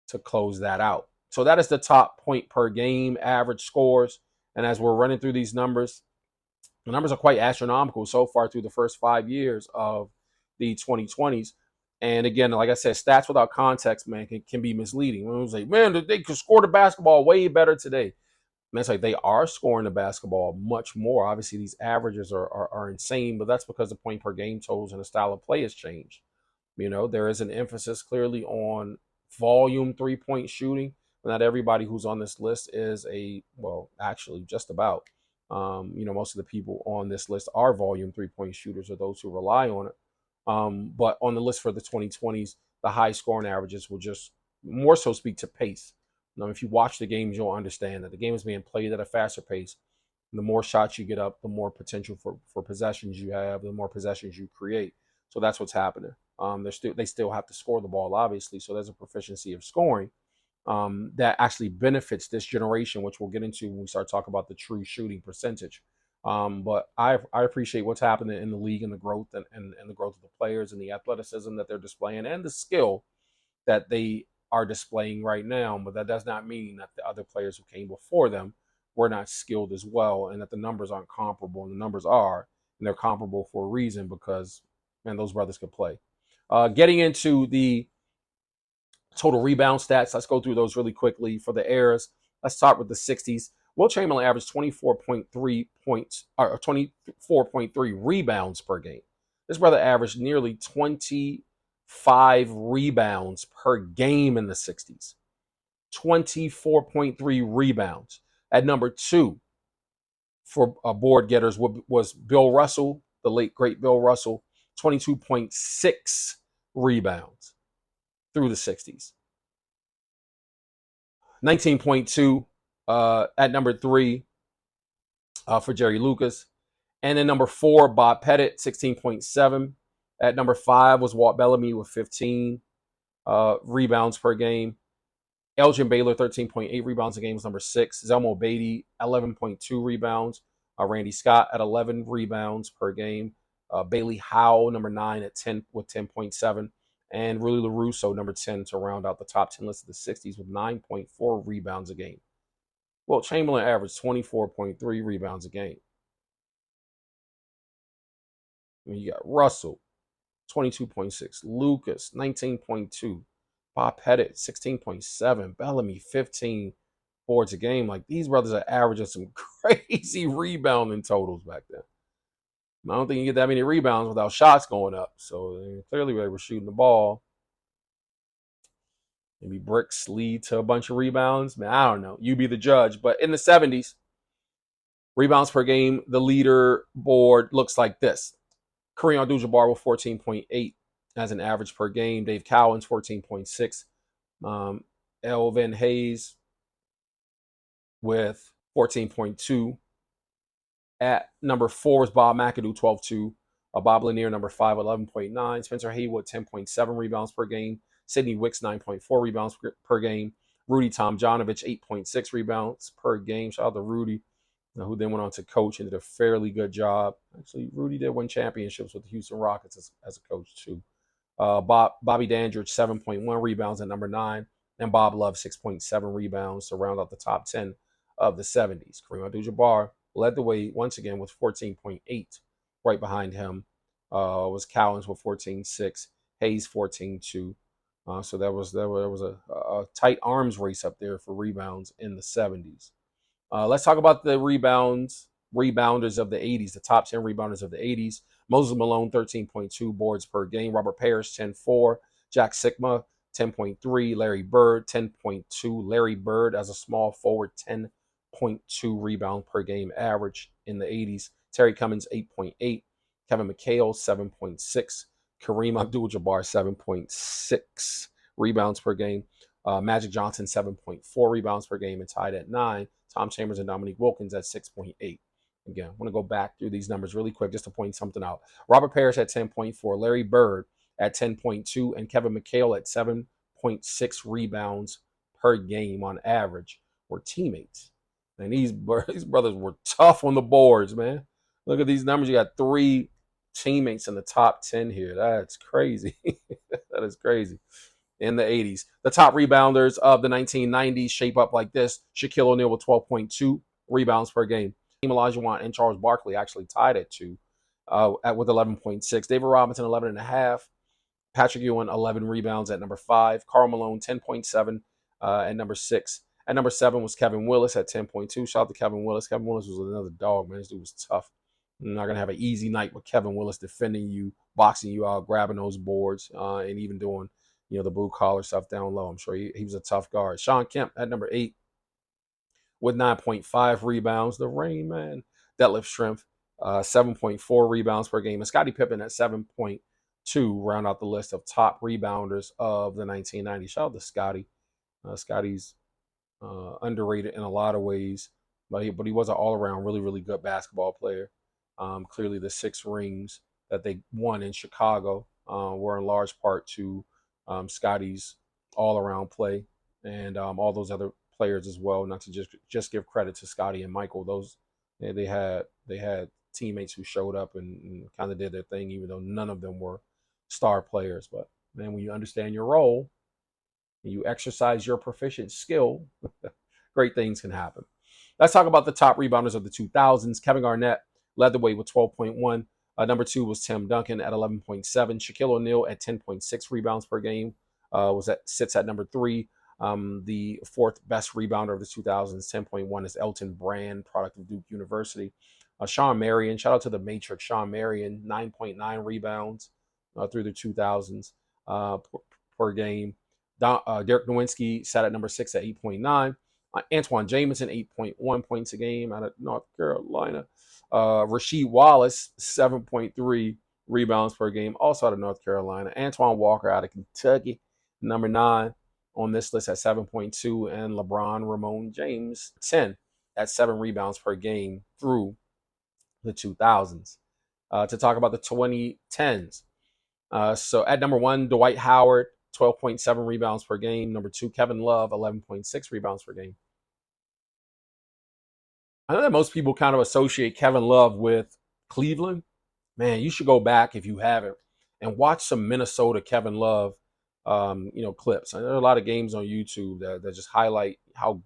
to close that out. So that is the top point per game average scores. And as we're running through these numbers, the numbers are quite astronomical so far through the first 5 years of the 2020s. And again, like I said, stats without context, man, can be misleading. When it was like, man, they could score the basketball way better today. Man, it's like they are scoring the basketball much more. Obviously, these averages are insane, but that's because the point per game totals and the style of play has changed. You know, there is an emphasis clearly on volume 3-point shooting. Not everybody who's on this list is actually just about. Most of the people on this list are volume 3-point shooters or those who rely on it. But on the list for the 2020s, the high scoring averages will just more so speak to pace. Now, if you watch the games, you'll understand that the game is being played at a faster pace. The more shots you get up, the more potential for possessions you have, the more possessions you create. So that's what's happening. They still have to score the ball, obviously. So there's a proficiency of scoring that actually benefits this generation, which we'll get into when we start talking about the true shooting percentage. But I appreciate what's happening in the league and the growth and the growth of the players and the athleticism that they're displaying and the skill that they are displaying right now. But that does not mean that the other players who came before them were not skilled as well and that the numbers aren't comparable. And the numbers are, and they're comparable for a reason because, man, those brothers could play. Getting into the total rebound stats, let's go through those really quickly for the eras. Let's start with the 60s. Will Chamberlain averaged 24.3 points or 24.3 rebounds per game. This brother averaged nearly 25 rebounds per game in the 60s. 24.3 rebounds. At number 2 for board getters was Bill Russell, the late great Bill Russell, 22.6 rebounds through the 60s. 19.2 at number 3 for Jerry Lucas. And then number 4, Bob Pettit, 16.7. At number 5 was Walt Bellamy with 15 rebounds per game. Elgin Baylor, 13.8 rebounds a game was number 6. Zelmo Beatty, 11.2 rebounds. Randy Scott at 11 rebounds per game. Bailey Howell, number 9 at 10 with 10.7. And Willie LaRusso, number 10, to round out the top 10 list of the 60s with 9.4 rebounds a game. Well, Chamberlain averaged 24.3 rebounds a game. I mean, you got Russell, 22.6. Lucas, 19.2. Bob Pettit, 16.7. Bellamy, 15 boards a game. Like, these brothers are averaging some crazy rebounding totals back then. I don't think you get that many rebounds without shots going up. So clearly they were shooting the ball. Maybe bricks lead to a bunch of rebounds. Man, I don't know. You be the judge. But in the 70s, rebounds per game, the leaderboard looks like this. Kareem Abdul-Jabbar with 14.8 as an average per game. Dave Cowens, 14.6. Elvin Hayes with 14.2. At number 4 is Bob McAdoo, 12.2. Bob Lanier, number 5, 11.9. Spencer Haywood, 10.7 rebounds per game. Sidney Wicks, 9.4 rebounds per game. Rudy Tomjanovich, 8.6 rebounds per game. Shout out to Rudy. who then went on to coach and did a fairly good job. Actually, Rudy did win championships with the Houston Rockets as a coach too. Bobby Dandridge, 7.1 rebounds at number 9, and Bob Love, 6.7 rebounds to round out the top 10 of the 70s. Kareem Abdul-Jabbar led the way once again with 14.8. Right behind him was Cowens with 14.6, Hayes 14.2. So there was a tight arms race up there for rebounds in the 70s. Let's talk about the rebounders of the 80s, the top 10 rebounders of the 80s. Moses Malone, 13.2 boards per game. Robert Parrish, 10.4. Jack Sikma, 10.3. Larry Bird, 10.2. Larry Bird, as a small forward, 10.2 rebound per game average in the 80s. Terry Cummins, 8.8. Kevin McHale, 7.6. Kareem Abdul-Jabbar, 7.6 rebounds per game. Magic Johnson, 7.4 rebounds per game, and tied at 9. Tom Chambers and Dominique Wilkins at 6.8. Again, I want to go back through these numbers really quick just to point something out. Robert Parrish at 10.4, Larry Bird at 10.2, and Kevin McHale at 7.6 rebounds per game on average were teammates. And these brothers were tough on the boards, man. Look at these numbers. You got 3 teammates in the top 10 here. That's crazy. That is crazy. In the 80s. The top rebounders of the 1990s shape up like this. Shaquille O'Neal with 12.2 rebounds per game. Olajuwon and Charles Barkley actually tied at 2 with 11.6. David Robinson, 11.5. Patrick Ewing, 11 rebounds at number 5. Karl Malone, 10.7 at number 6. At number 7 was Kevin Willis at 10.2. Shout out to Kevin Willis. Kevin Willis was another dog, man. This dude was tough. You're not going to have an easy night with Kevin Willis defending you, boxing you out, grabbing those boards, and even doing the blue collar stuff down low. I'm sure he was a tough guard. Sean Kemp at number 8 with 9.5 rebounds. The Rain Man. Detlef Schrempf, 7.4 rebounds per game. And Scottie Pippen at 7.2 round out the list of top rebounders of the 1990s. Shout out to Scottie. Scottie's underrated in a lot of ways, but he was an all-around really, really good basketball player. Clearly the 6 rings that they won in Chicago were in large part to Scottie's all-around play, and all those other players as well. Not to just give credit to Scottie and Michael. Those they had teammates who showed up and kind of did their thing, even though none of them were star players. But man, when you understand your role and you exercise your proficient skill, great things can happen. Let's talk about the top rebounders of the 2000s. Kevin Garnett led the way with 12.1. Number 2 was Tim Duncan at 11.7. Shaquille O'Neal at 10.6 rebounds per game sits at number 3. The 4th best rebounder of the 2000s, 10.1, is Elton Brand, product of Duke University. Sean Marion, shout out to the Matrix. Sean Marion, 9.9 rebounds through the 2000s per game. Dirk Nowitzki sat at number 6 at 8.9. Antoine Jamison, 8.1 points a game out of North Carolina. Rasheed Wallace, 7.3 rebounds per game, also out of North Carolina. Antoine Walker out of Kentucky, number 9 on this list at 7.2. And LeBron Ramon James, 10 at 7 rebounds per game through the 2000s. To talk about the 2010s. So at number 1, Dwight Howard, 12.7 rebounds per game. Number 2, Kevin Love, 11.6 rebounds per game. I know that most people kind of associate Kevin Love with Cleveland. Man, you should go back if you haven't and watch some Minnesota Kevin Love, clips. I know there are a lot of games on YouTube that just highlight how,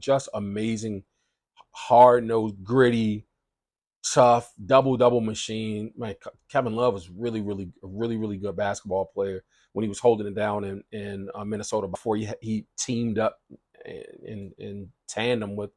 just amazing, hard-nosed, gritty, tough, double machine. Man, Kevin Love was really, really good basketball player when he was holding it down in Minnesota before he teamed up in tandem with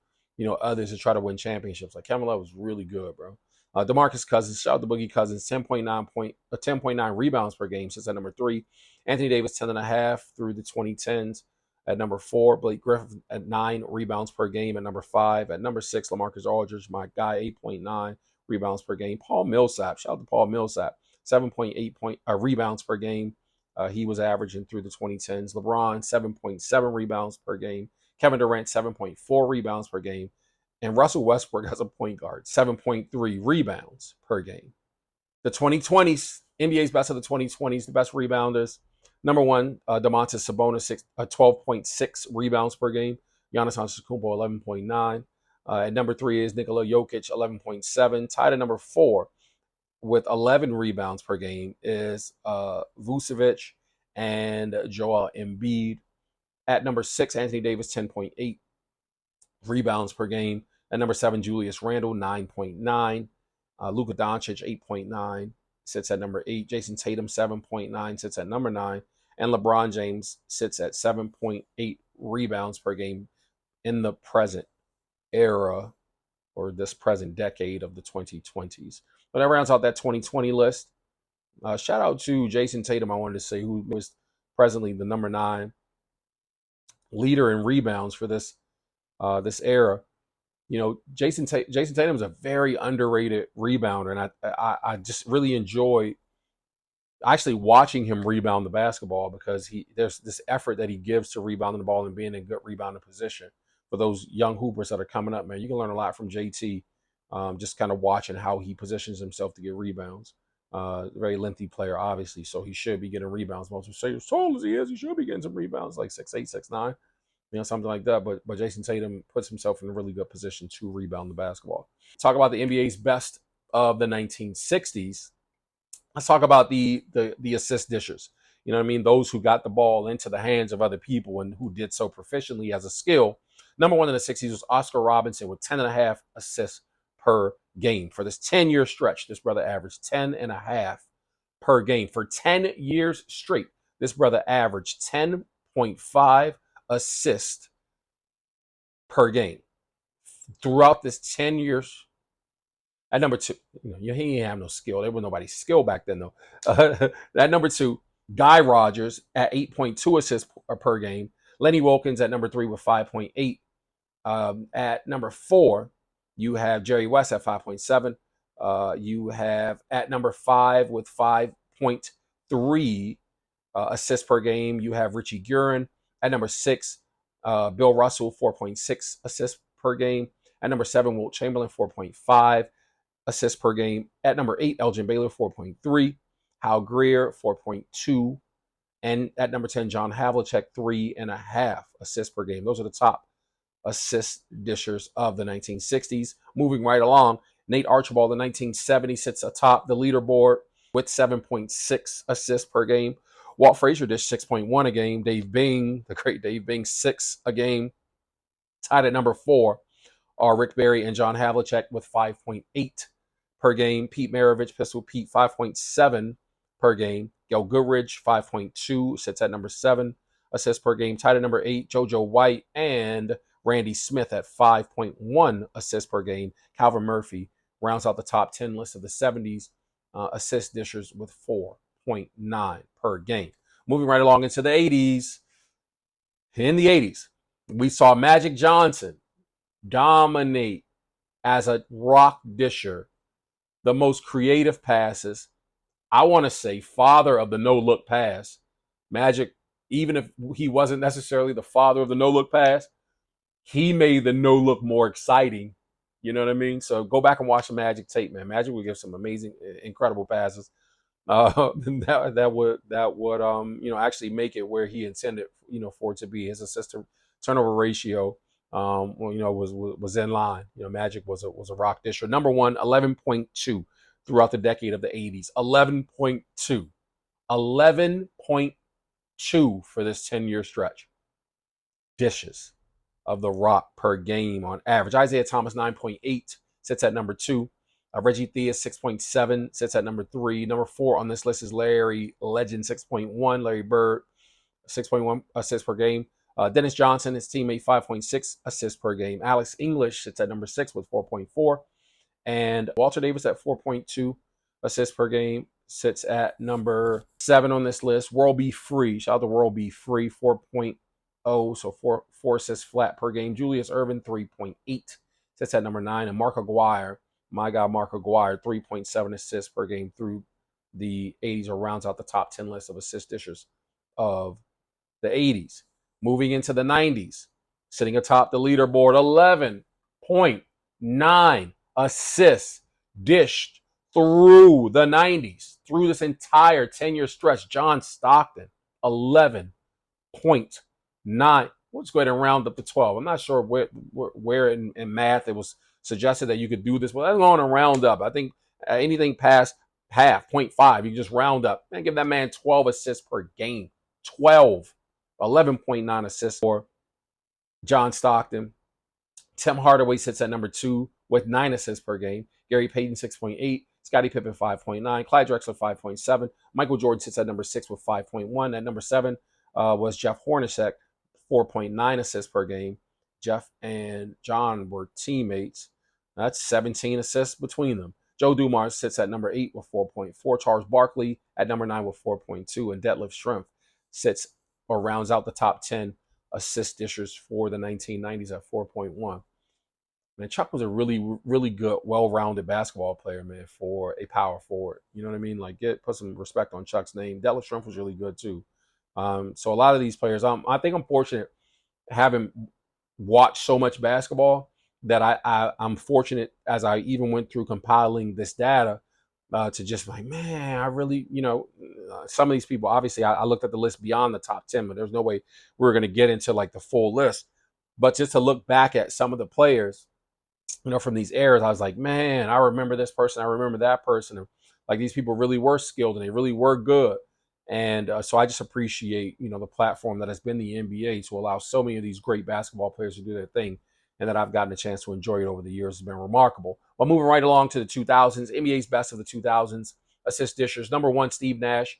others to try to win championships. Like Kevin Love was really good, bro. DeMarcus Cousins, shout out to Boogie Cousins, 10.9 rebounds per game since at number 3. Anthony Davis, 10.5 through the 2010s at number 4. Blake Griffin at 9 rebounds per game at number 5. At number 6, LaMarcus Aldridge, my guy, 8.9 rebounds per game. Paul Millsap, shout out to Paul Millsap, 7.8 rebounds per game. He was averaging through the 2010s. LeBron, 7.7 rebounds per game. Kevin Durant, 7.4 rebounds per game. And Russell Westbrook as a point guard, 7.3 rebounds per game. The 2020s, NBA's best of the 2020s, the best rebounders. Number 1, Domantas Sabonis, 12.6 rebounds per game. Giannis Antetokounmpo, 11.9. At number 3 is Nikola Jokic, 11.7. Tied at number 4 with 11 rebounds per game is Vucevic and Joel Embiid. At number 6, Anthony Davis, 10.8 rebounds per game. At number 7, Julius Randle, 9.9. Luka Doncic, 8.9, sits at number 8. Jason Tatum, 7.9, sits at number 9. And LeBron James sits at 7.8 rebounds per game in the present era, or this present decade of the 2020s. But that rounds out that 2020 list. Shout out to Jason Tatum, I wanted to say, who was presently the number 9 leader in rebounds for this era. You know, Jason Tatum is a very underrated rebounder, and I just really enjoy actually watching him rebound the basketball, because there's this effort that he gives to rebounding the ball and being in good rebounding position. For those young hoopers that are coming up, man, you can learn a lot from JT. Just kind of watching how he positions himself to get rebounds. Very lengthy player, obviously, so he should be getting rebounds. Most people say, as tall as he should be getting some rebounds, like 6'8", 6'9", something like that. But Jason Tatum puts himself in a really good position to rebound the basketball. Talk about the NBA's best of the 1960s. Let's talk about the assist dishers. You know what I mean? Those who got the ball into the hands of other people and who did so proficiently as a skill. Number 1 in the 60s was Oscar Robertson with 10.5 assists per game. For this 10-year stretch, this brother averaged 10.5 per game. For 10 years straight, this brother averaged 10.5 assists per game. Throughout this 10 years, at number 2, he didn't have no skill. There was nobody's skill back then, though. At number 2, Guy Rogers at 8.2 assists per game. Lenny Wilkins at number 3 with 5.8. At number 4, you have Jerry West at 5.7. You have at number 5 with 5.3 assists per game, you have Richie Guerin. At number 6, Bill Russell, 4.6 assists per game. At number 7, Wilt Chamberlain, 4.5 assists per game. At number 8, Elgin Baylor, 4.3. Hal Greer, 4.2. And at number 10, John Havlicek, 3.5 assists per game. Those are the top assist dishers of the 1960s. Moving right along, Nate Archibald in 1970 sits atop the leaderboard with 7.6 assists per game. Walt Frazier dished 6.1 a game. Dave Bing, the great Dave Bing, 6 a game. Tied at number 4 are Rick Barry and John Havlicek with 5.8 per game. Pete Maravich, Pistol Pete, 5.7 per game. Gail Goodrich, 5.2, sits at number 7 assists per game. Tied at number 8, JoJo White and Randy Smith at 5.1 assists per game. Calvin Murphy rounds out the top 10 list of the 70s assist dishers with 4.9 per game. Moving right along into the 80s. In the 80s, we saw Magic Johnson dominate as a rock disher, the most creative passes. I want to say father of the no-look pass. Magic, even if he wasn't necessarily the father of the no-look pass, he made the no-look more exciting. You know what I mean? So go back and watch the Magic tape, man. Magic would give some amazing, incredible passes. That would actually make it where he intended for it to be. His assist to turnover ratio was in line. Magic was a rock disher. Number 1, 11.2 throughout the decade of the 80s. 11.2 for this 10-year stretch. Dishes of the rock per game on average. Isaiah Thomas, 9.8, sits at number 2. Reggie Theus, 6.7, sits at number 3. Number 4 on this list is Larry Legend, 6.1. Larry Bird, 6.1 assists per game. Dennis Johnson, his teammate, 5.6 assists per game. Alex English sits at number 6 with 4.4. And Walter Davis at 4.2 assists per game sits at number 7 on this list. World Be Free, shout out to World Be Free, 4.0, so four assists flat per game. Julius Erving, 3.8, sits at number 9. And Mark Aguirre, my guy Mark Aguirre, 3.7 assists per game through the 80s, or rounds out the top 10 list of assist dishers of the 80s. Moving into the 90s, sitting atop the leaderboard, 11.9 assists dished through the 90s, through this entire 10-year stretch. John Stockton, 11.9 We'll just go ahead and round up to 12. I'm not sure where in math it was suggested that you could do this, but let's go on and round up. I think anything past half, point 0.5, you just round up and give that man 12 assists per game. 12. 11.9 assists for John Stockton. Tim Hardaway sits at number 2 with 9 assists per game. Gary Payton, 6.8. Scottie Pippen, 5.9. Clyde Drexler, 5.7. Michael Jordan sits at number 6 with 5.1. At number 7 was Jeff Hornacek, 4.9 assists per game. Jeff and John were teammates. That's 17 assists between them. Joe Dumars sits at number 8 with 4.4. Charles Barkley at number 9 with 4.2. And Detlef Schrempf sits or rounds out the top 10 assist dishers for the 1990s at 4.1. Man, Chuck was a really, really good, well-rounded basketball player, man, for a power forward. You know what I mean? Like, put some respect on Chuck's name. Detlef Schrempf was really good too. So a lot of these players, I think I'm fortunate having watched so much basketball that I'm fortunate as I even went through compiling this data to just like, man, I really, some of these people, obviously, I looked at the list beyond the top 10, but there's no way we were going to get into like the full list. But just to look back at some of the players, from these eras, I was like, man, I remember this person. I remember that person. And like these people really were skilled and they really were good. And so I just appreciate, the platform that has been the NBA to allow so many of these great basketball players to do their thing and that I've gotten a chance to enjoy it over the years has been remarkable. But moving right along to the 2000s, NBA's best of the 2000s, assist dishers. Number 1, Steve Nash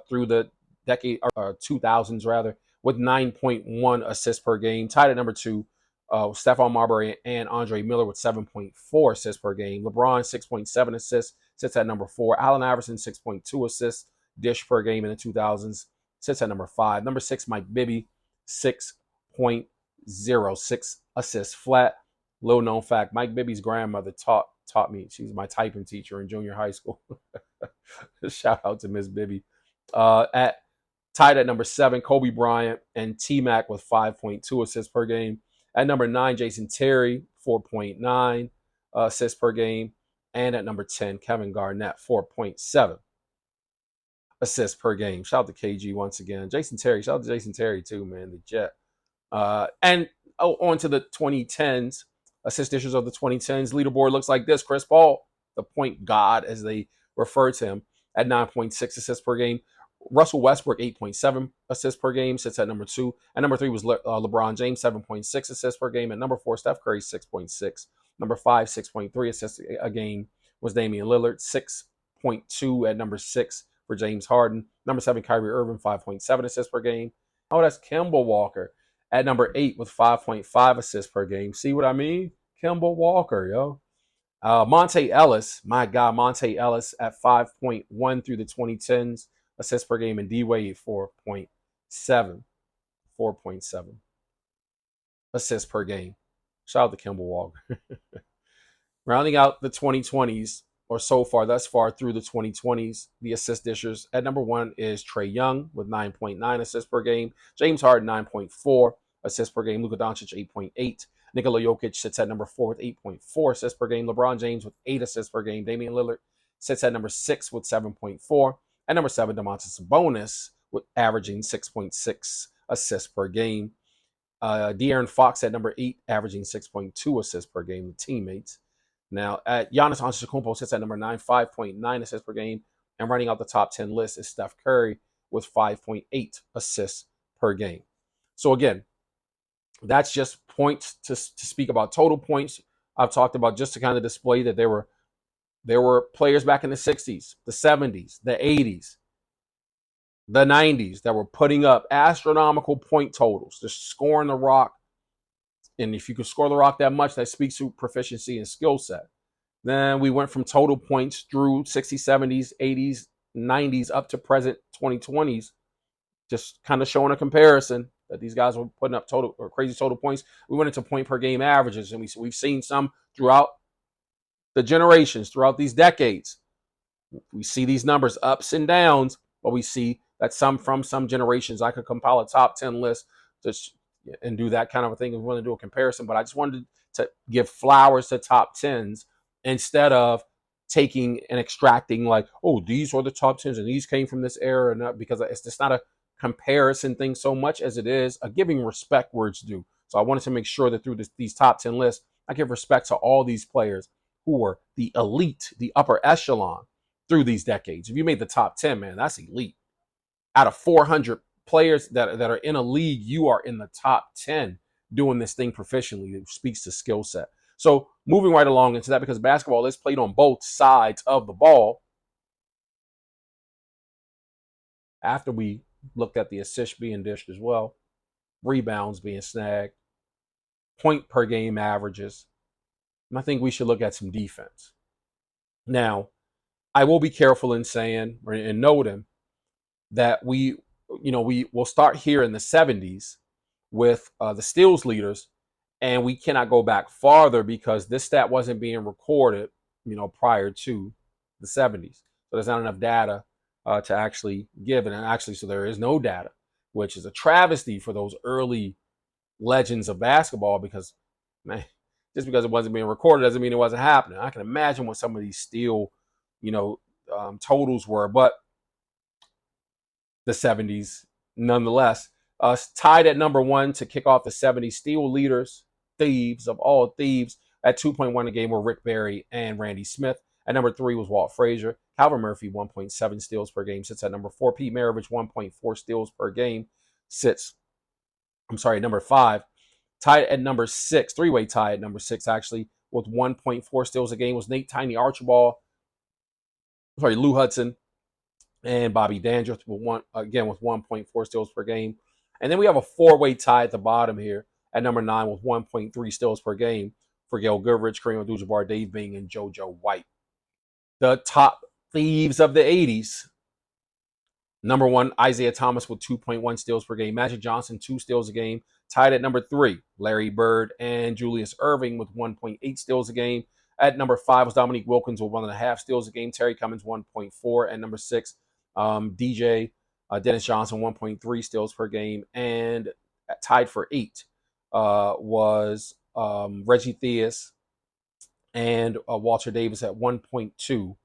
through the decade, 2000s rather, with 9.1 assists per game. Tied at number 2, Stephon Marbury and Andre Miller with 7.4 assists per game. LeBron, 6.7 assists, sits at number 4. Allen Iverson, 6.2 assists dish per game in the 2000s, sits at number 5. Number 6, Mike Bibby, 6.06 assists flat. Little known fact, Mike Bibby's grandmother taught me. She's my typing teacher in junior high school. Shout out to Miss Bibby. Tied at number 7, Kobe Bryant and T-Mac with 5.2 assists per game. At number 9, Jason Terry, 4.9 assists per game. And at number 10, Kevin Garnett, 4.7 assists per game. Shout out to KG once again. Jason Terry, shout out to Jason Terry too, man, the Jet. And on to the 2010s, assist dishers of the 2010s. Leaderboard looks like this. Chris Paul, the point god, as they refer to him, at 9.6 assists per game. Russell Westbrook, 8.7 assists per game, sits at number 2. At number 3 was LeBron James, 7.6 assists per game. At number 4, Steph Curry, 6.6. Number 5, 6.3 assists a game was Damian Lillard, 6.2 at number 6 for James Harden. Number 7, Kyrie Irving, 5.7 assists per game. Oh, that's Kemba Walker at number 8 with 5.5 assists per game. See what I mean? Kemba Walker, yo. Monte Ellis, my God, Monte Ellis at 5.1 through the 2010s. Assists per game, and D-Wade 4.7 assists per game. Shout out to Kemba Walker. Rounding out the 2020s, or thus far through the 2020s, the assist dishers. At number 1 is Trae Young with 9.9 assists per game. James Harden, 9.4 assists per game. Luka Doncic, 8.8. Nikola Jokic sits at number 4 with 8.4 assists per game. LeBron James with 8 assists per game. Damian Lillard sits at number 6 with 7.4. At number 7, Domantas Sabonis with averaging 6.6 assists per game. De'Aaron Fox at number 8, averaging 6.2 assists per game with teammates. Now, at Giannis Antetokounmpo sits at number 9, 5.9 assists per game. And running out the top 10 list is Steph Curry with 5.8 assists per game. So again, that's just points to speak about total points. I've talked about just to kind of display that there were players back in the 60s, the 70s, the 80s, the 90s that were putting up astronomical point totals, just scoring the rock. And if you can score the rock that much, that speaks to proficiency and skill set. Then we went from total points through 60s, 70s, 80s, 90s up to present 2020s, just kind of showing a comparison that these guys were putting up total or crazy total points. We went into point per game averages, and we've seen some throughout the generations, throughout these decades. We see these numbers ups and downs, but we see that from some generations, I could compile a top 10 list and do that kind of a thing and want to do a comparison. But I just wanted to give flowers to top 10s instead of taking and extracting like, oh, these are the top 10s and these came from this era, and because it's just not a comparison thing so much as it is a giving respect where it's due. So I wanted to make sure that through these top 10 lists, I give respect to all these players who were the elite, the upper echelon through these decades. If you made the top 10, man, that's elite. Out of 400 players that are in a league, you are in the top 10 doing this thing proficiently. It speaks to skill set. So moving right along into that, because basketball is played on both sides of the ball. After we looked at the assists being dished as well, rebounds being snagged, point per game averages, and I think we should look at some defense. Now, I will be careful in saying and noting that we will start here in the 70s with the steals leaders, and we cannot go back farther because this stat wasn't being recorded, prior to the 70s. So there's not enough data to actually give it. And actually, so there is no data, which is a travesty for those early legends of basketball because, man, just because it wasn't being recorded doesn't mean it wasn't happening. I can imagine what some of these steal, totals were, but the 70s nonetheless. Tied at number 1 to kick off the 70s steal leaders, thieves of all thieves, at 2.1 a game were Rick Barry and Randy Smith. At number 3 was Walt Frazier. Calvin Murphy, 1.7 steals per game, sits at number 4. Pete Maravich, 1.4 steals per game, number 5. Tied at number 6, three-way tie at number 6, actually, with 1.4 steals a game was Nate Tiny Archibald, Lou Hudson, and Bobby Dandridge with 1.4 steals per game. And then we have a 4-way tie at the bottom here at number 9 with 1.3 steals per game for Gail Goodrich, Kareem Abdul-Jabbar, Dave Bing, and JoJo White. The top thieves of the 80s. Number 1, Isaiah Thomas with 2.1 steals per game. Magic Johnson, 2 steals a game. Tied at number 3, Larry Bird and Julius Erving with 1.8 steals a game. At number 5 was Dominique Wilkins with 1.5 steals a game. Terry Cummins, 1.4. At number 6, DJ Dennis Johnson, 1.3 steals per game. And tied for 8 was Reggie Theus and Walter Davis at 1.2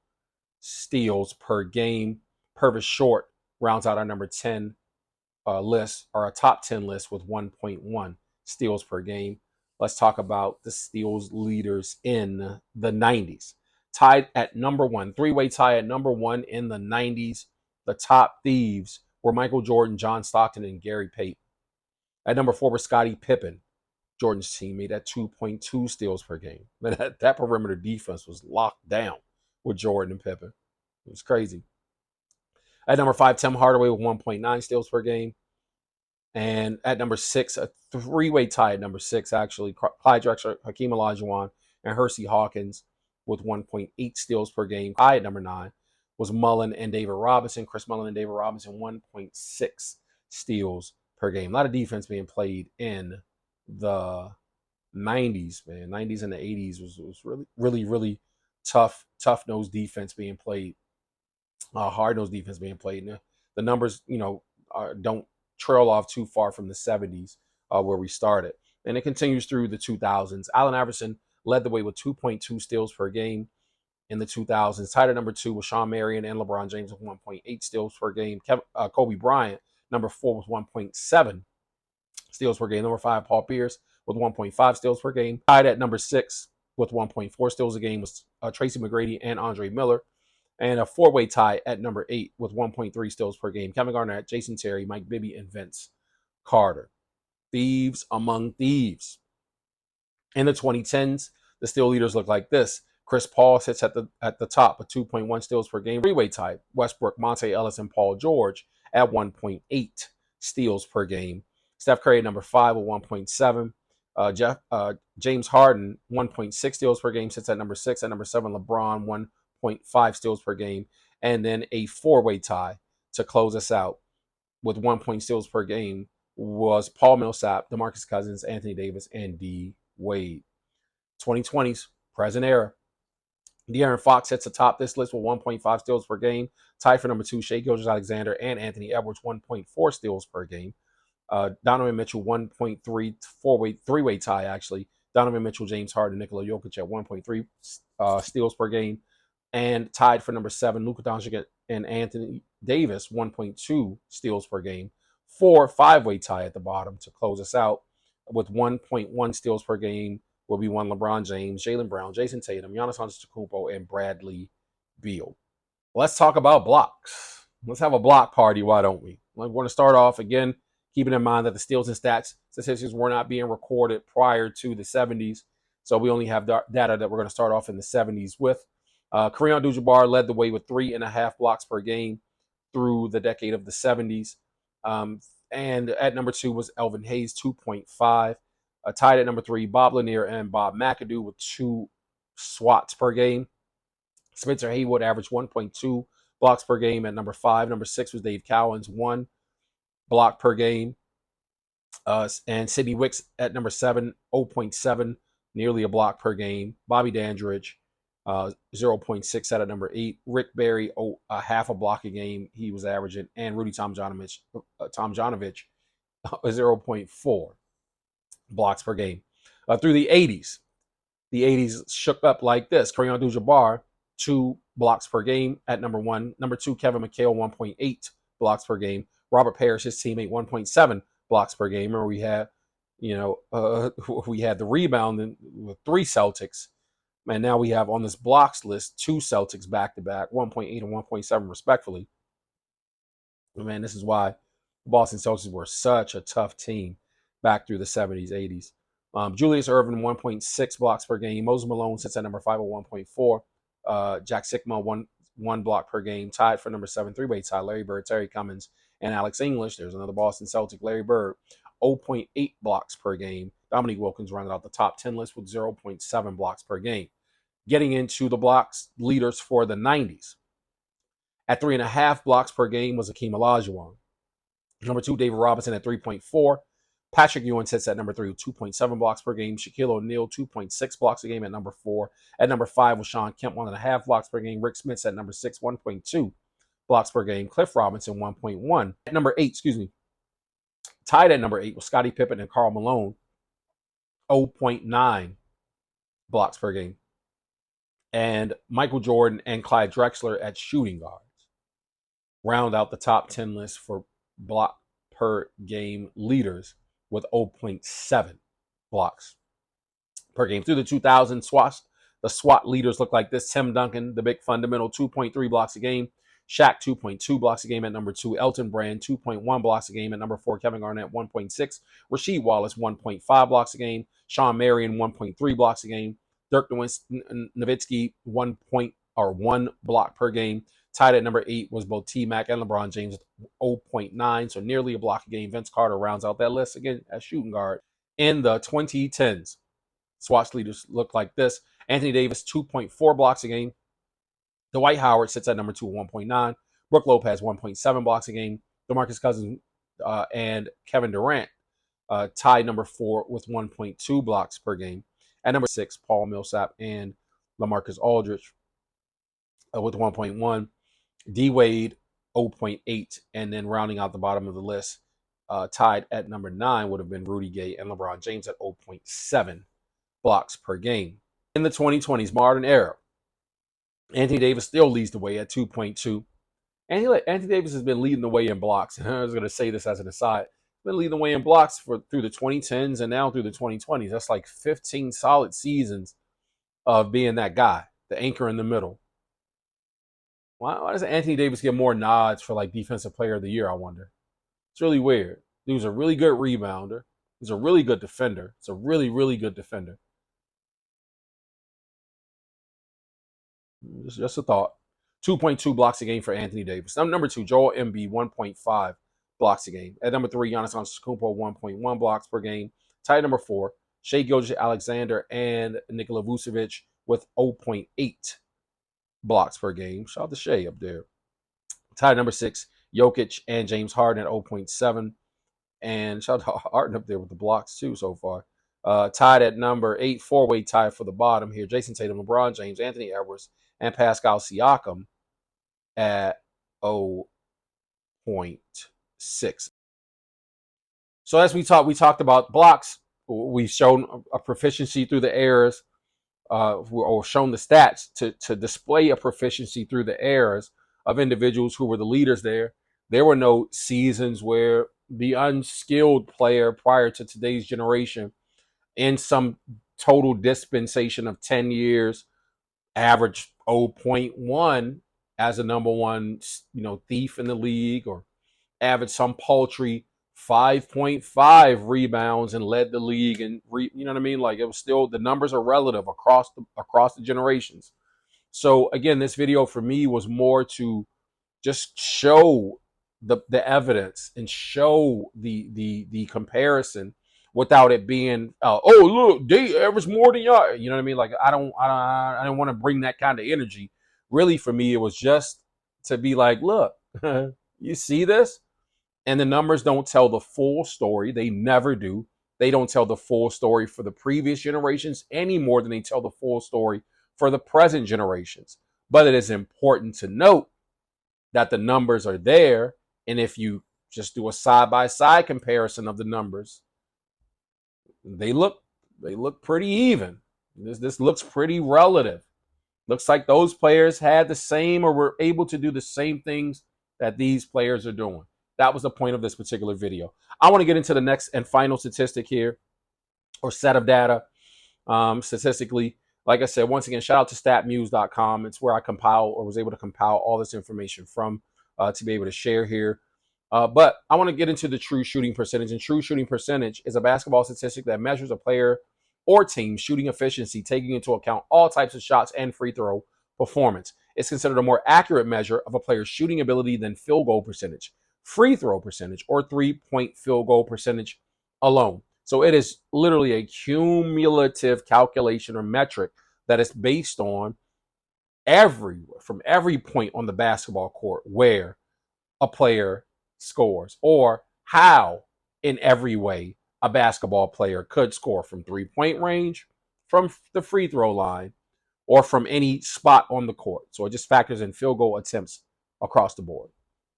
steals per game. Purvis Short rounds out our number 10 list, or a top 10 list, with 1.1 steals per game. Let's talk about the steals leaders in the 90s. Tied at number 1, three-way tie at number 1 in the 90s. The top thieves were Michael Jordan, John Stockton, and Gary Payton. At number 4 was Scottie Pippen, Jordan's teammate, at 2.2 steals per game. But that perimeter defense was locked down with Jordan and Pippen. It was crazy. At number 5, Tim Hardaway with 1.9 steals per game. And at number 6, a three-way tie at number 6, actually, Clyde Drexler, Hakeem Olajuwon, and Hersey Hawkins with 1.8 steals per game. At number 9 was Mullen and David Robinson. Chris Mullen and David Robinson, 1.6 steals per game. A lot of defense being played in the 90s, man. 90s and the 80s was really, really, really tough-nosed defense being played. Hard-nosed defense being played. And the numbers, don't trail off too far from the 70s where we started. And it continues through the 2000s. Allen Iverson led the way with 2.2 steals per game in the 2000s. Tied at number 2 was Sean Marion and LeBron James with 1.8 steals per game. Kobe Bryant, number 4, with 1.7 steals per game. Number 5, Paul Pierce with 1.5 steals per game. Tied at number 6 with 1.4 steals a game was Tracy McGrady and Andre Miller. And a 4-way tie at number 8 with 1.3 steals per game. Kevin Garnett, Jason Terry, Mike Bibby, and Vince Carter. Thieves among thieves. In the 2010s, the steal leaders look like this. Chris Paul sits at the top with 2.1 steals per game. 3-way tie, Westbrook, Monte Ellis, and Paul George at 1.8 steals per game. Steph Curry at number 5 with 1.7. James Harden, 1.6 steals per game, sits at number 6. At number 7, LeBron, 1.5 steals per game. And then a 4-way tie to close us out with 1 steals per game was Paul Millsap, DeMarcus Cousins, Anthony Davis, and D. Wade. 2020s, present era. De'Aaron Fox sits atop this list with 1.5 steals per game. Tied for number 2, Shai Gilgeous-Alexander and Anthony Edwards, 1.4 steals per game. Donovan Mitchell, 1.3, three-way tie, actually. Donovan Mitchell, James Harden, Nikola Jokic at 1.3 steals per game. And tied for number 7, Luka Doncic and Anthony Davis, 1.2 steals per game, 4 5-way tie at the bottom to close us out with 1.1 steals per game will be one LeBron James, Jaylen Brown, Jason Tatum, Giannis Antetokounmpo, and Bradley Beal. Let's talk about blocks. Let's have a block party, why don't we? We're going to start off again, keeping in mind that the steals and stats statistics were not being recorded prior to the 70s. So we only have data that we're going to start off in the 70s with. Kareem Abdul-Jabbar led the way with 3.5 blocks per game through the decade of the 70s. And at number 2 was Elvin Hayes, 2.5. Tied at number 3, Bob Lanier and Bob McAdoo with 2 swats per game. Spencer Haywood averaged 1.2 blocks per game at number 5. Number 6 was Dave Cowens, 1 block per game. And Sidney Wicks at number 7, 0.7, nearly a block per game. Bobby Dandridge, 0.6 at number 8. Rick Barry, a half a block a game he was averaging. And Rudy Tomjanovich, 0.4 blocks per game. Through the 80s shook up like this. Kareem Abdul-Jabbar, 2 blocks per game at number 1. Number 2, Kevin McHale, 1.8 blocks per game. Robert Parrish, his teammate, 1.7 blocks per game. Remember, we had, we had the rebound with 3 Celtics. And now we have on this blocks list 2 Celtics back-to-back, 1.8 and 1.7 respectfully. Man, this is why the Boston Celtics were such a tough team back through the 70s, 80s. Julius Erving, 1.6 blocks per game. Moses Malone sits at number 5 at 1.4. Jack Sikma, one block per game. Tied for number 7, 3-way tie. Larry Bird, Terry Cummins, and Alex English. There's another Boston Celtic, Larry Bird, 0.8 blocks per game. Dominique Wilkins rounded out the top 10 list with 0.7 blocks per game. Getting into the blocks leaders for the 90s. At 3.5 blocks per game was Akeem Olajuwon. Number 2, David Robinson at 3.4. Patrick Ewing sits at number 3 with 2.7 blocks per game. Shaquille O'Neal, 2.6 blocks a game at number 4. At number 5 was Sean Kemp, 1.5 blocks per game. Rick Smith at number 6, 1.2 blocks per game. Cliff Robinson, 1.1. At number 8, tied at number 8 was Scottie Pippen and Karl Malone, 0.9 blocks per game. And Michael Jordan and Clyde Drexler at shooting guards round out the top 10 list for block per game leaders with 0.7 blocks per game. Through the 2000s, the SWAT leaders look like this. Tim Duncan, the big fundamental, 2.3 blocks a game. Shaq, 2.2 blocks a game at number 2. Elton Brand, 2.1 blocks a game at number 4. Kevin Garnett, 1.6. Rasheed Wallace, 1.5 blocks a game. Sean Marion, 1.3 blocks a game. Dirk Nowitzki, 1 block per game. Tied at number 8 was both T-Mac and LeBron James, 0.9, so nearly a block a game. Vince Carter rounds out that list again as shooting guard. In the 2010s, SWAT leaders look like this. Anthony Davis, 2.4 blocks a game. Dwight Howard sits at number 2 at 1.9. Brook Lopez, 1.7 blocks a game. DeMarcus Cousins and Kevin Durant tied number 4 with 1.2 blocks per game. At number 6, Paul Millsap and LaMarcus Aldridge with 1.1. D-Wade, 0.8. And then rounding out the bottom of the list, tied at number 9 would have been Rudy Gay and LeBron James at 0.7 blocks per game. In the 2020s modern era, Anthony Davis still leads the way at 2.2. Anthony Davis has been leading the way in blocks. I was going to say this as an aside. Been leading the way in blocks through the 2010s and now through the 2020s. That's like 15 solid seasons of being that guy, the anchor in the middle. Why does Anthony Davis get more nods for like defensive player of the year, I wonder? It's really weird. He was a really good rebounder. He's a really good defender. It's a really, really good defender. Just a thought. 2.2 blocks a game for Anthony Davis. Number 2, Joel Embiid, 1.5 blocks a game. At number 3, Giannis Antetokounmpo, 1.1 blocks per game. Tied number 4, Shai Gilgeous-Alexander and Nikola Vucevic with 0.8 blocks per game. Shout out to Shai up there. Tied number 6, Jokic and James Harden at 0.7. And shout out to Harden up there with the blocks too so far. Tied at number 8, 4-way tie for the bottom here. Jason Tatum, LeBron James, Anthony Edwards, and Pascal Siakam at 0.6. So as we talked about blocks. We've shown a proficiency through the eras, or shown the stats to display a proficiency through the eras of individuals who were the leaders there. There were no seasons where the unskilled player prior to today's generation in some total dispensation of 10 years averaged 0.1 as a number one, thief in the league, or averaged some paltry 5.5 rebounds and led the league. And you know what I mean? Like, it was still, the numbers are relative across the generations. So again, this video for me was more to just show the evidence and show the comparison without it being oh, look, they average more than y'all. You know what I mean? Like, I don't want to bring that kind of energy. Really, for me, it was just to be like, look, you see this, and the numbers don't tell the full story. They never do. They don't tell the full story for the previous generations any more than they tell the full story for the present generations. But it is important to note that the numbers are there. And if you just do a side-by-side comparison of the numbers, they look pretty even. This looks pretty relative. Looks like those players had the same, or were able to do the same things that these players are doing. That was the point of this particular video. I want to get into the next and final statistic here, or set of data. Statistically, like I said, once again, shout out to statmuse.com. It's where I compile, or was able to compile, all this information from to be able to share here. But I want to get into the true shooting percentage. And true shooting percentage is a basketball statistic that measures a player or team shooting efficiency, taking into account all types of shots and free throw performance. It's considered a more accurate measure of a player's shooting ability than field goal percentage, free throw percentage, or 3-point field goal percentage alone. So it is literally a cumulative calculation or metric that is based on from every point on the basketball court where a player scores, or how in every way a basketball player could score from 3-point range, from the free throw line, or from any spot on the court. So it just factors in field goal attempts across the board,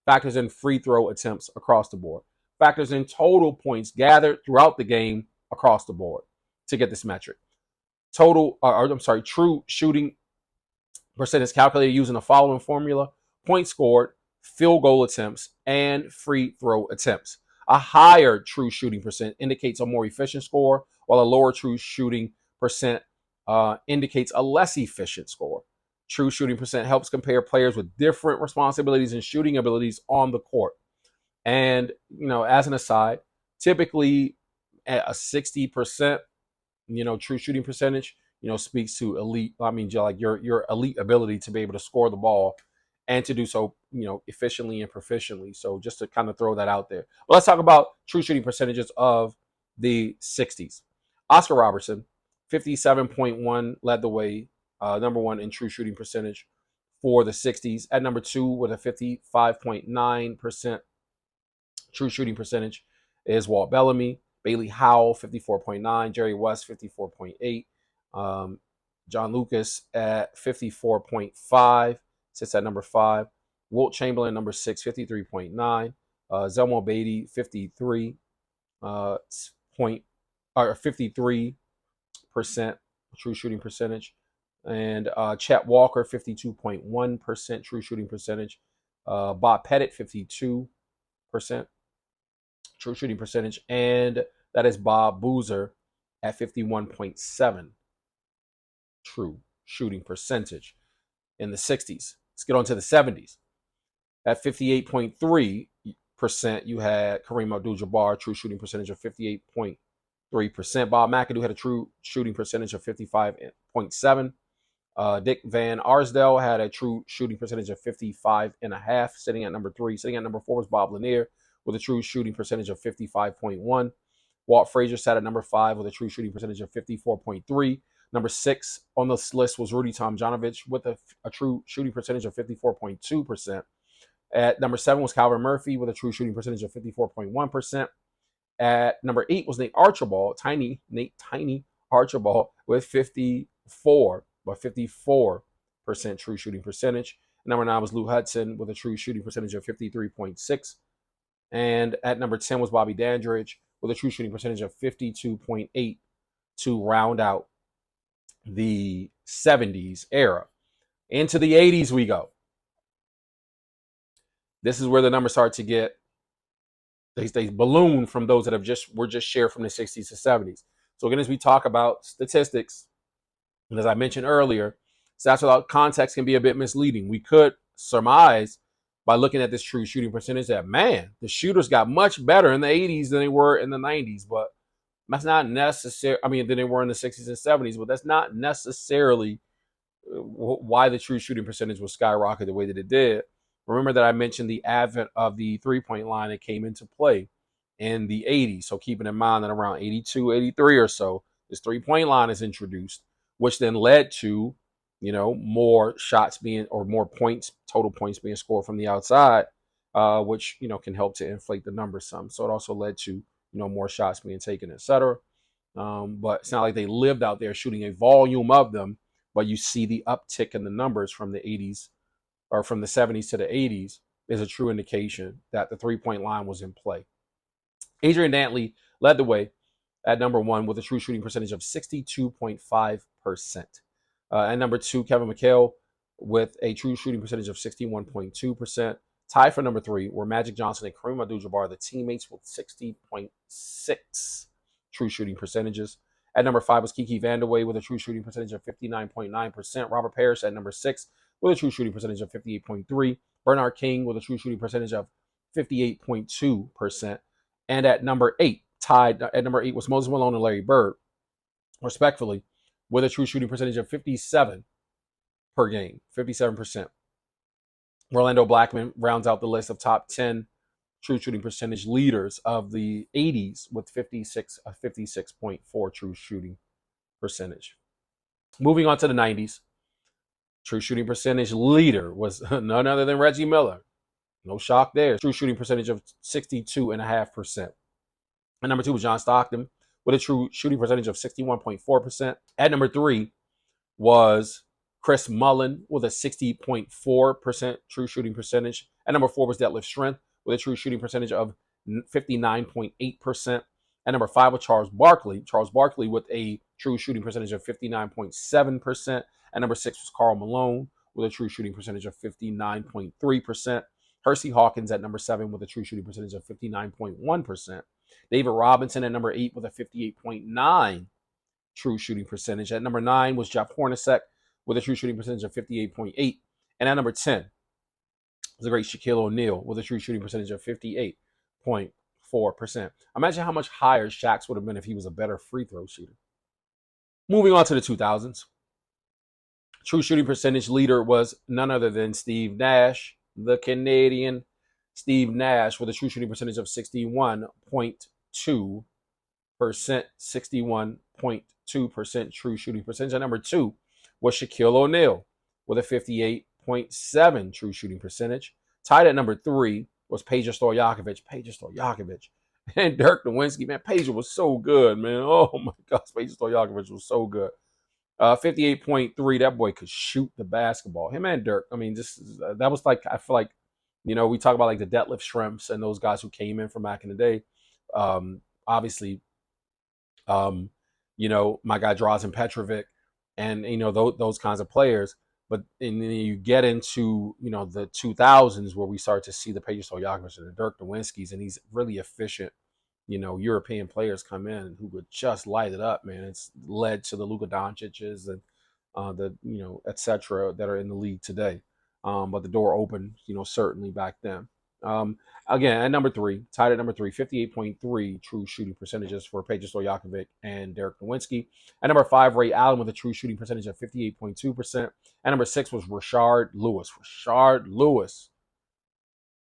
factors in free throw attempts across the board, factors in total points gathered throughout the game across the board to get this metric. True shooting percentage calculated using the following formula: points scored, field goal attempts, and free throw attempts. A higher true shooting percent indicates a more efficient score, while a lower true shooting percent indicates a less efficient score. True shooting percent helps compare players with different responsibilities and shooting abilities on the court. And, as an aside, typically at a 60%, true shooting percentage, speaks to elite. I mean, like your elite ability to be able to score the ball and to do so, efficiently and proficiently. So just to kind of throw that out there. But let's talk about true shooting percentages of the 60s. Oscar Robertson, 57.1, led the way, number one in true shooting percentage for the 60s. At number two, with a 55.9% true shooting percentage, is Walt Bellamy. Bailey Howell, 54.9. Jerry West, 54.8. John Lucas at 54.5, sits at number 5. Wilt Chamberlain, number 6, 53.9. Zelmo Beatty, 53 53% true shooting percentage. And Chet Walker, 52.1% true shooting percentage. Bob Pettit, 52% true shooting percentage. And that is Bob Boozer at 51.7 true shooting percentage in the 60s. Let's get on to the 70s. At 58.3%, you had Kareem Abdul-Jabbar, true shooting percentage of 58.3%. Bob McAdoo had a true shooting percentage of 55.7. Dick Van Arsdale had a true shooting percentage of 55.5, sitting at number 3. Sitting at number 4 was Bob Lanier with a true shooting percentage of 55.1. Walt Frazier sat at number 5 with a true shooting percentage of 54.3. Number 6 on this list was Rudy Tomjanovich with a true shooting percentage of 54.2%. At number 7 was Calvin Murphy with a true shooting percentage of 54.1%. At number 8 was Nate Archibald, Tiny Archibald, with 54% true shooting percentage. Number 9 was Lou Hudson with a true shooting percentage of 53.6. And at number 10 was Bobby Dandridge with a true shooting percentage of 52.8 to round out the 70s era. Into the 80s we go. This is where the numbers start to get they balloon from those that were just shared from the 60s to 70s. So again, as we talk about statistics, and as I mentioned earlier, stats without context can be a bit misleading. We could surmise by looking at this true shooting percentage that, man, the shooters got much better in the 80s than they were in the 90s, but that's not necessary. I mean, than they were in the 60s and 70s, but that's not necessarily why the true shooting percentage was skyrocket the way that it did. Remember that I mentioned the advent of the three-point line that came into play in the 80s. So keeping in mind that around 82, 83 or so, this three-point line is introduced, which then led to, more shots being, or more points, total points being scored from the outside, which, can help to inflate the numbers some. So it also led to, more shots being taken, etc. But it's not like they lived out there shooting a volume of them, but you see the uptick in the numbers from the 80s or from the 70s to the 80s is a true indication that the three-point line was in play. Adrian Dantley led the way at number one with a true shooting percentage of 62.5%. At number two, Kevin McHale with a true shooting percentage of 61.2%. Tied for number three were Magic Johnson and Kareem Abdul-Jabbar, the teammates, with 60.6 true shooting percentages. At number five was Kiki Vandeweghe with a true shooting percentage of 59.9%. Robert Parrish at number six with a true shooting percentage of 58.3%. Bernard King with a true shooting percentage of 58.2%. And at number eight, tied at number eight, was Moses Malone and Larry Bird, respectfully, with a true shooting percentage of 57 per game, 57%. Orlando Blackman rounds out the list of top 10 true shooting percentage leaders of the 80s with 56.4 true shooting percentage. Moving on to the 90s, true shooting percentage leader was none other than Reggie Miller. No shock there. True shooting percentage of 62.5%. And number two was John Stockton with a true shooting percentage of 61.4%. At number three was Chris Mullin with a 60.4% true shooting percentage. At number four was Detlef Schrempf with a true shooting percentage of 59.8%. At number five was Charles Barkley with a true shooting percentage of 59.7%. At number six was Karl Malone with a true shooting percentage of 59.3%. Hersey Hawkins at number seven with a true shooting percentage of 59.1%. David Robinson at number eight with a 58.9% true shooting percentage. At number nine was Jeff Hornacek with a true shooting percentage of 58.8%. And at number 10 was the great Shaquille O'Neal with a true shooting percentage of 58.4%. Imagine how much higher Shaq's would have been if he was a better free throw shooter. Moving on to the 2000s. True shooting percentage leader was none other than Steve Nash, the Canadian Steve Nash, with a true shooting percentage of 61.2%. 61.2% true shooting percentage. At number two was Shaquille O'Neal with a 58.7% true shooting percentage. Tied at number three was Peja Stojakovic. And Dirk Nowitzki. Man, Peja was so good, man. Oh my gosh, Peja Stojakovic was so good. 58.3%. That boy could shoot the basketball. Him and Dirk. I mean, that was like, I feel like, we talk about like the Detlef Schrempfs and those guys who came in from back in the day. Obviously, my guy Drazen Petrovic, and those kinds of players. But and then you get into the 2000s where we start to see the Peja Stojakovic and the Dirk Nowinskis and these really efficient European players come in who would just light it up, man. It's led to the Luka Doncic's and et cetera, that are in the league today. But the door opened, certainly back then. Again, at number three, tied at number three, 58.3 true shooting percentages for Peja Stojakovic and Dirk Nowitzki. At number five, Ray Allen with a true shooting percentage of 58.2%. At number six was Rashard Lewis.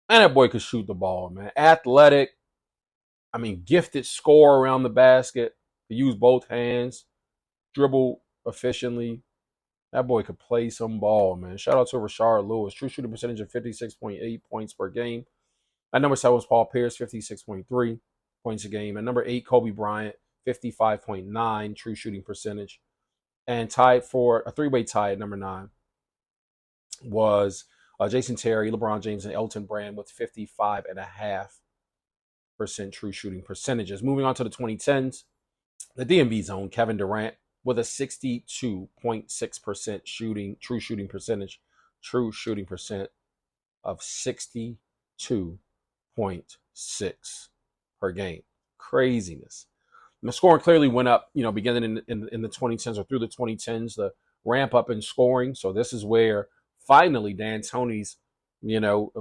And that boy could shoot the ball, man. Athletic. I mean, gifted score around the basket. Could use both hands. Dribble efficiently. That boy could play some ball, man. Shout out to Rashard Lewis. True shooting percentage of 56.8 points per game. At number seven was Paul Pierce, 56.3 points a game. At number eight, Kobe Bryant, 55.9 true shooting percentage. And tied for a three-way tie at number nine was Jason Terry, LeBron James, and Elton Brand with 55.5% true shooting percentages. Moving on to the 2010s, the DMV zone, Kevin Durant with a 62.6% true shooting percentage of 62.6. per game. Craziness. The scoring clearly went up, beginning in the 2010s or through the 2010s, the ramp up in scoring. So this is where finally D'Antoni's,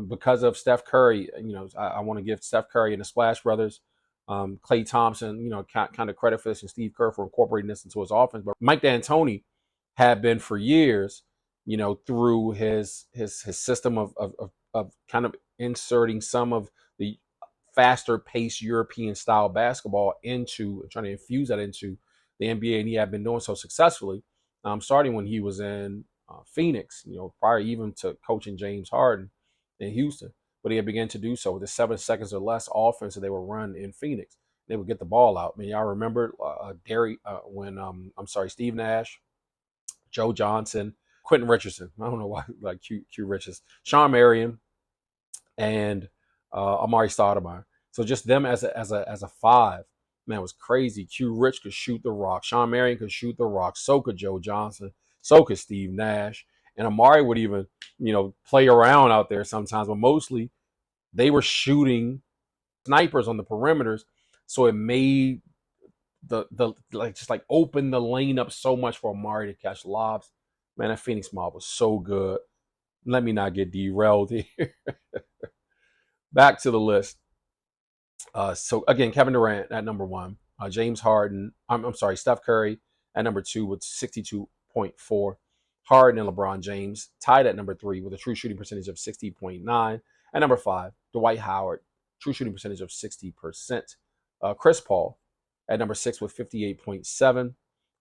because of Steph Curry, I want to give Steph Curry and the Splash Brothers, Klay Thompson, kind of credit for this, and Steve Kerr for incorporating this into his offense. But Mike D'Antoni had been for years, through his system of kind of inserting some of the faster paced European style basketball into trying to infuse that into the NBA, and he had been doing so successfully, starting when he was in Phoenix, prior even to coaching James Harden in Houston. But he had begun to do so with the 7 seconds or less offense that they would run in Phoenix. They would get the ball out. I mean, y'all remember Steve Nash, Joe Johnson, Quentin Richardson. I don't know why, like Q Richards, Sean Marion, and Amari Stoudemire. So just them as a five, man, was crazy. Q Rich could shoot the rock. Sean Marion could shoot the rock. So could Joe Johnson. So could Steve Nash. And Amari would even, play around out there sometimes, but mostly they were shooting snipers on the perimeters. So it made the like just like open the lane up so much for Amari to catch lobs. Man, that Phoenix mob was so good. Let me not get derailed here. Back to the list. So again, Kevin Durant at number one, James Harden. I'm sorry, Steph Curry at number two with 62.4. Harden and LeBron James tied at number three with a true shooting percentage of 60.9. At number five, Dwight Howard, true shooting percentage of 60%. Chris Paul at number six with 58.7.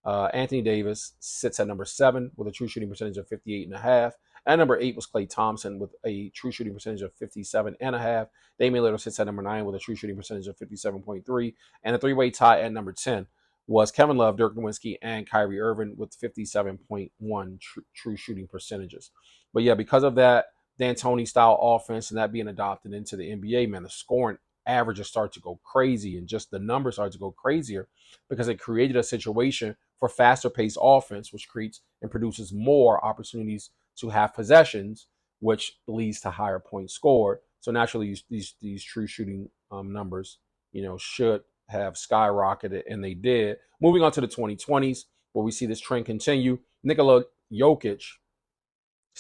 Anthony Davis sits at number seven with a true shooting percentage of 58.5. At number eight was Klay Thompson with a true shooting percentage of 57.5. Damian Lillard sits at number nine with a true shooting percentage of 57.3. And the three-way tie at number 10 was Kevin Love, Dirk Nowitzki, and Kyrie Irving with 57.1 true shooting percentages. But yeah, because of that D'Antoni style offense and that being adopted into the NBA, man, the scoring averages start to go crazy, and just the numbers start to go crazier because it created a situation for faster paced offense, which creates and produces more opportunities to have possessions, which leads to higher points scored. So naturally, these true shooting numbers, should have skyrocketed, and they did. Moving on to the 2020s, where we see this trend continue. Nikola Jokic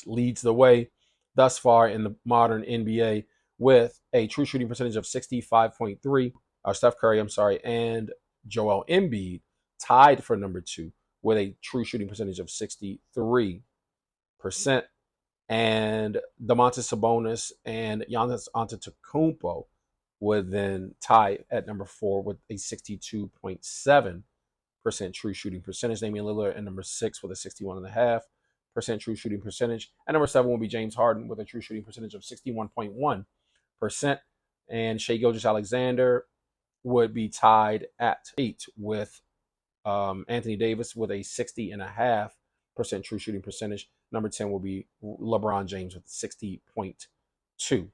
leads the way thus far in the modern NBA with a true shooting percentage of 65.3. Steph Curry, and Joel Embiid tied for number two with a true shooting percentage of 63%. And Domantas Sabonis and Giannis Antetokounmpo would then tie at number four with a 62.7% true shooting percentage. Damian Lillard at number six with a 61.5% true shooting percentage. And number seven will be James Harden with a true shooting percentage of 61.1%. And Shai Gilgeous-Alexander would be tied at eight with Anthony Davis with a 60.5% true shooting percentage. Number 10 will be LeBron James with 60.2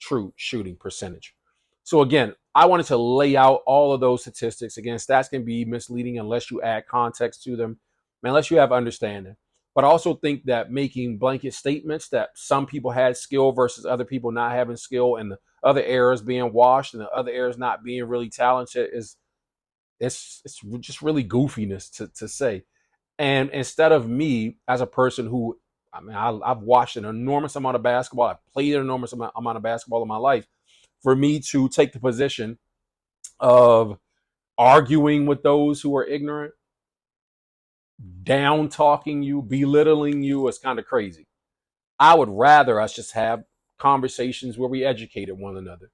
true shooting percentage. So again, I wanted to lay out all of those statistics. Again, stats can be misleading unless you add context to them, unless you have understanding. But I also think that making blanket statements that some people had skill versus other people not having skill, and the other errors being washed and the other errors not being really talented, it's just really goofiness to say. And instead of me as a person who, I've watched an enormous amount of basketball, I've played an enormous amount of basketball in my life, for me to take the position of arguing with those who are ignorant, down talking you, belittling you, is kind of crazy. I would rather us just have conversations where we educated one another,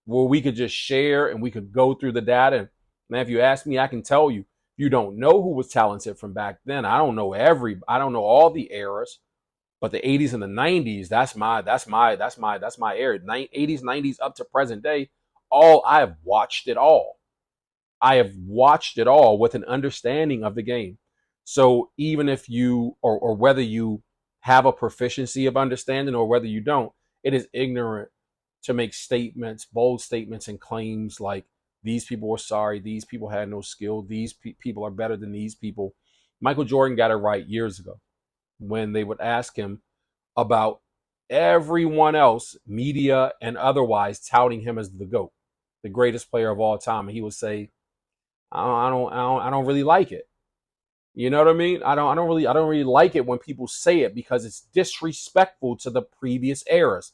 where we could just share and we could go through the data. And man, if you ask me, I can tell you, you don't know who was talented from back then. I don't know all the eras, but the 80s and the 90s, that's my era. 80s, 90s up to present day, I have watched it all. I have watched it all with an understanding of the game. So even if you, or whether you have a proficiency of understanding or whether you don't, it is ignorant to make statements, bold statements and claims like these people were sorry, these people had no skill, these people are better than these people. Michael Jordan got it right years ago when they would ask him about everyone else, media and otherwise, touting him as the GOAT. the greatest player of all time, and he would say, I don't really like it. You know what I mean? I don't really like it when people say it because it's disrespectful to the previous eras.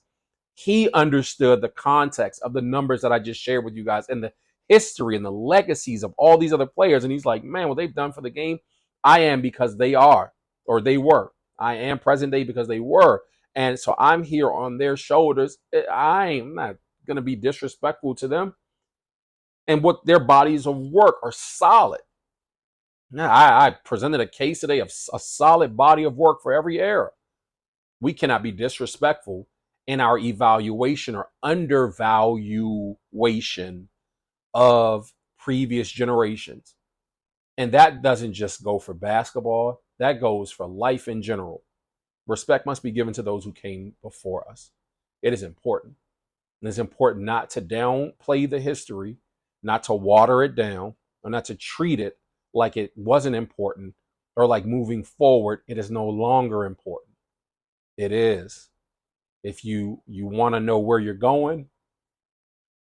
He understood the context of the numbers that I just shared with you guys and the history and the legacies of all these other players. And he's like, man, what they've done for the game, I am because they are, or they were. I am present day because they were. And so I'm here on their shoulders. I'm not going to be disrespectful to them. And what their bodies of work are solid. Now, I presented a case today of a solid body of work for every era. We cannot be disrespectful in our evaluation or undervaluation of previous generations. And that doesn't just go for basketball, that goes for life in general. Respect must be given to those who came before us. It is important. And it's important not to downplay the history, not to water it down, or not to treat it like it wasn't important, or like moving forward, it is no longer important. It is. If you want to know where you're going,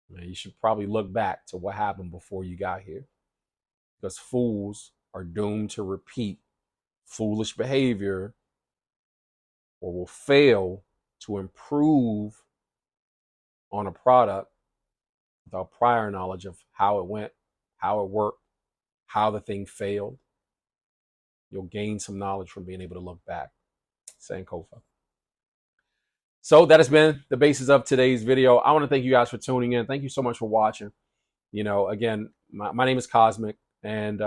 man, you should probably look back to what happened before you got here. Because fools are doomed to repeat foolish behavior or will fail to improve on a product without prior knowledge of how it went, how it worked, how the thing failed. You'll gain some knowledge from being able to look back. Sankofa. So that has been the basis of today's video. I want to thank you guys for tuning in. Thank you so much for watching. You know, again, my name is Cosmic. And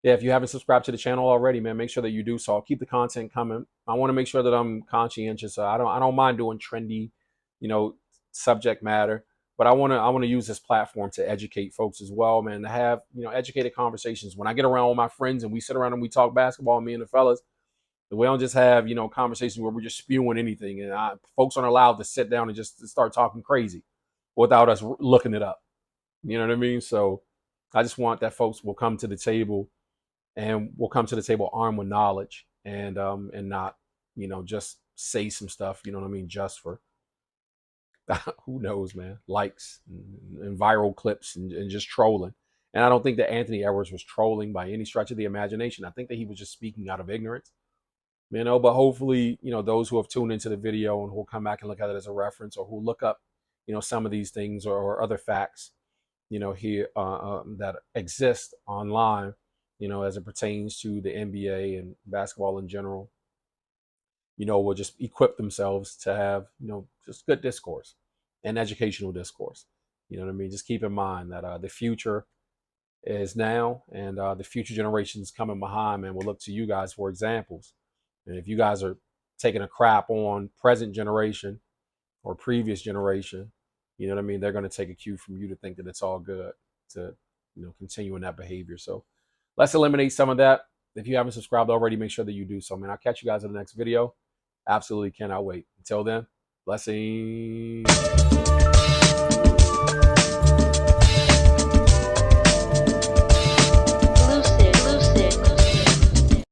yeah, if you haven't subscribed to the channel already, man, make sure that you do so. I'll keep the content coming. I want to make sure that I'm conscientious. I don't mind doing trendy, you know, subject matter. But I want to use this platform to educate folks as well, man, to have, you know, educated conversations. When I get around with my friends and we sit around and we talk basketball, me and the fellas, we don't just have, you know, conversations where we're just spewing anything. And folks aren't allowed to sit down and just start talking crazy without us looking it up. You know what I mean? So I just want that folks will come to the table and will come to the table armed with knowledge and not, you know, just say some stuff, you know what I mean, just for who knows, man, likes and viral clips and just trolling. And I don't think that Anthony Edwards was trolling by any stretch of the imagination. I think that he was just speaking out of ignorance, you know, but hopefully, you know, those who have tuned into the video and who'll come back and look at it as a reference or who look up, you know, some of these things or other facts, you know, here that exist online, you know, as it pertains to the NBA and basketball in general, you know, will just equip themselves to have, you know, just good discourse and educational discourse. You know what I mean? Just keep in mind that the future is now, and the future generations coming behind, man, will look to you guys for examples. And if you guys are taking a crap on present generation or previous generation, you know what I mean, they're going to take a cue from you to think that it's all good to, you know, continue in that behavior. So let's eliminate some of that. If you haven't subscribed already, make sure that you do so, man. I'll catch you guys in the next video. Absolutely cannot wait. Until then, blessings.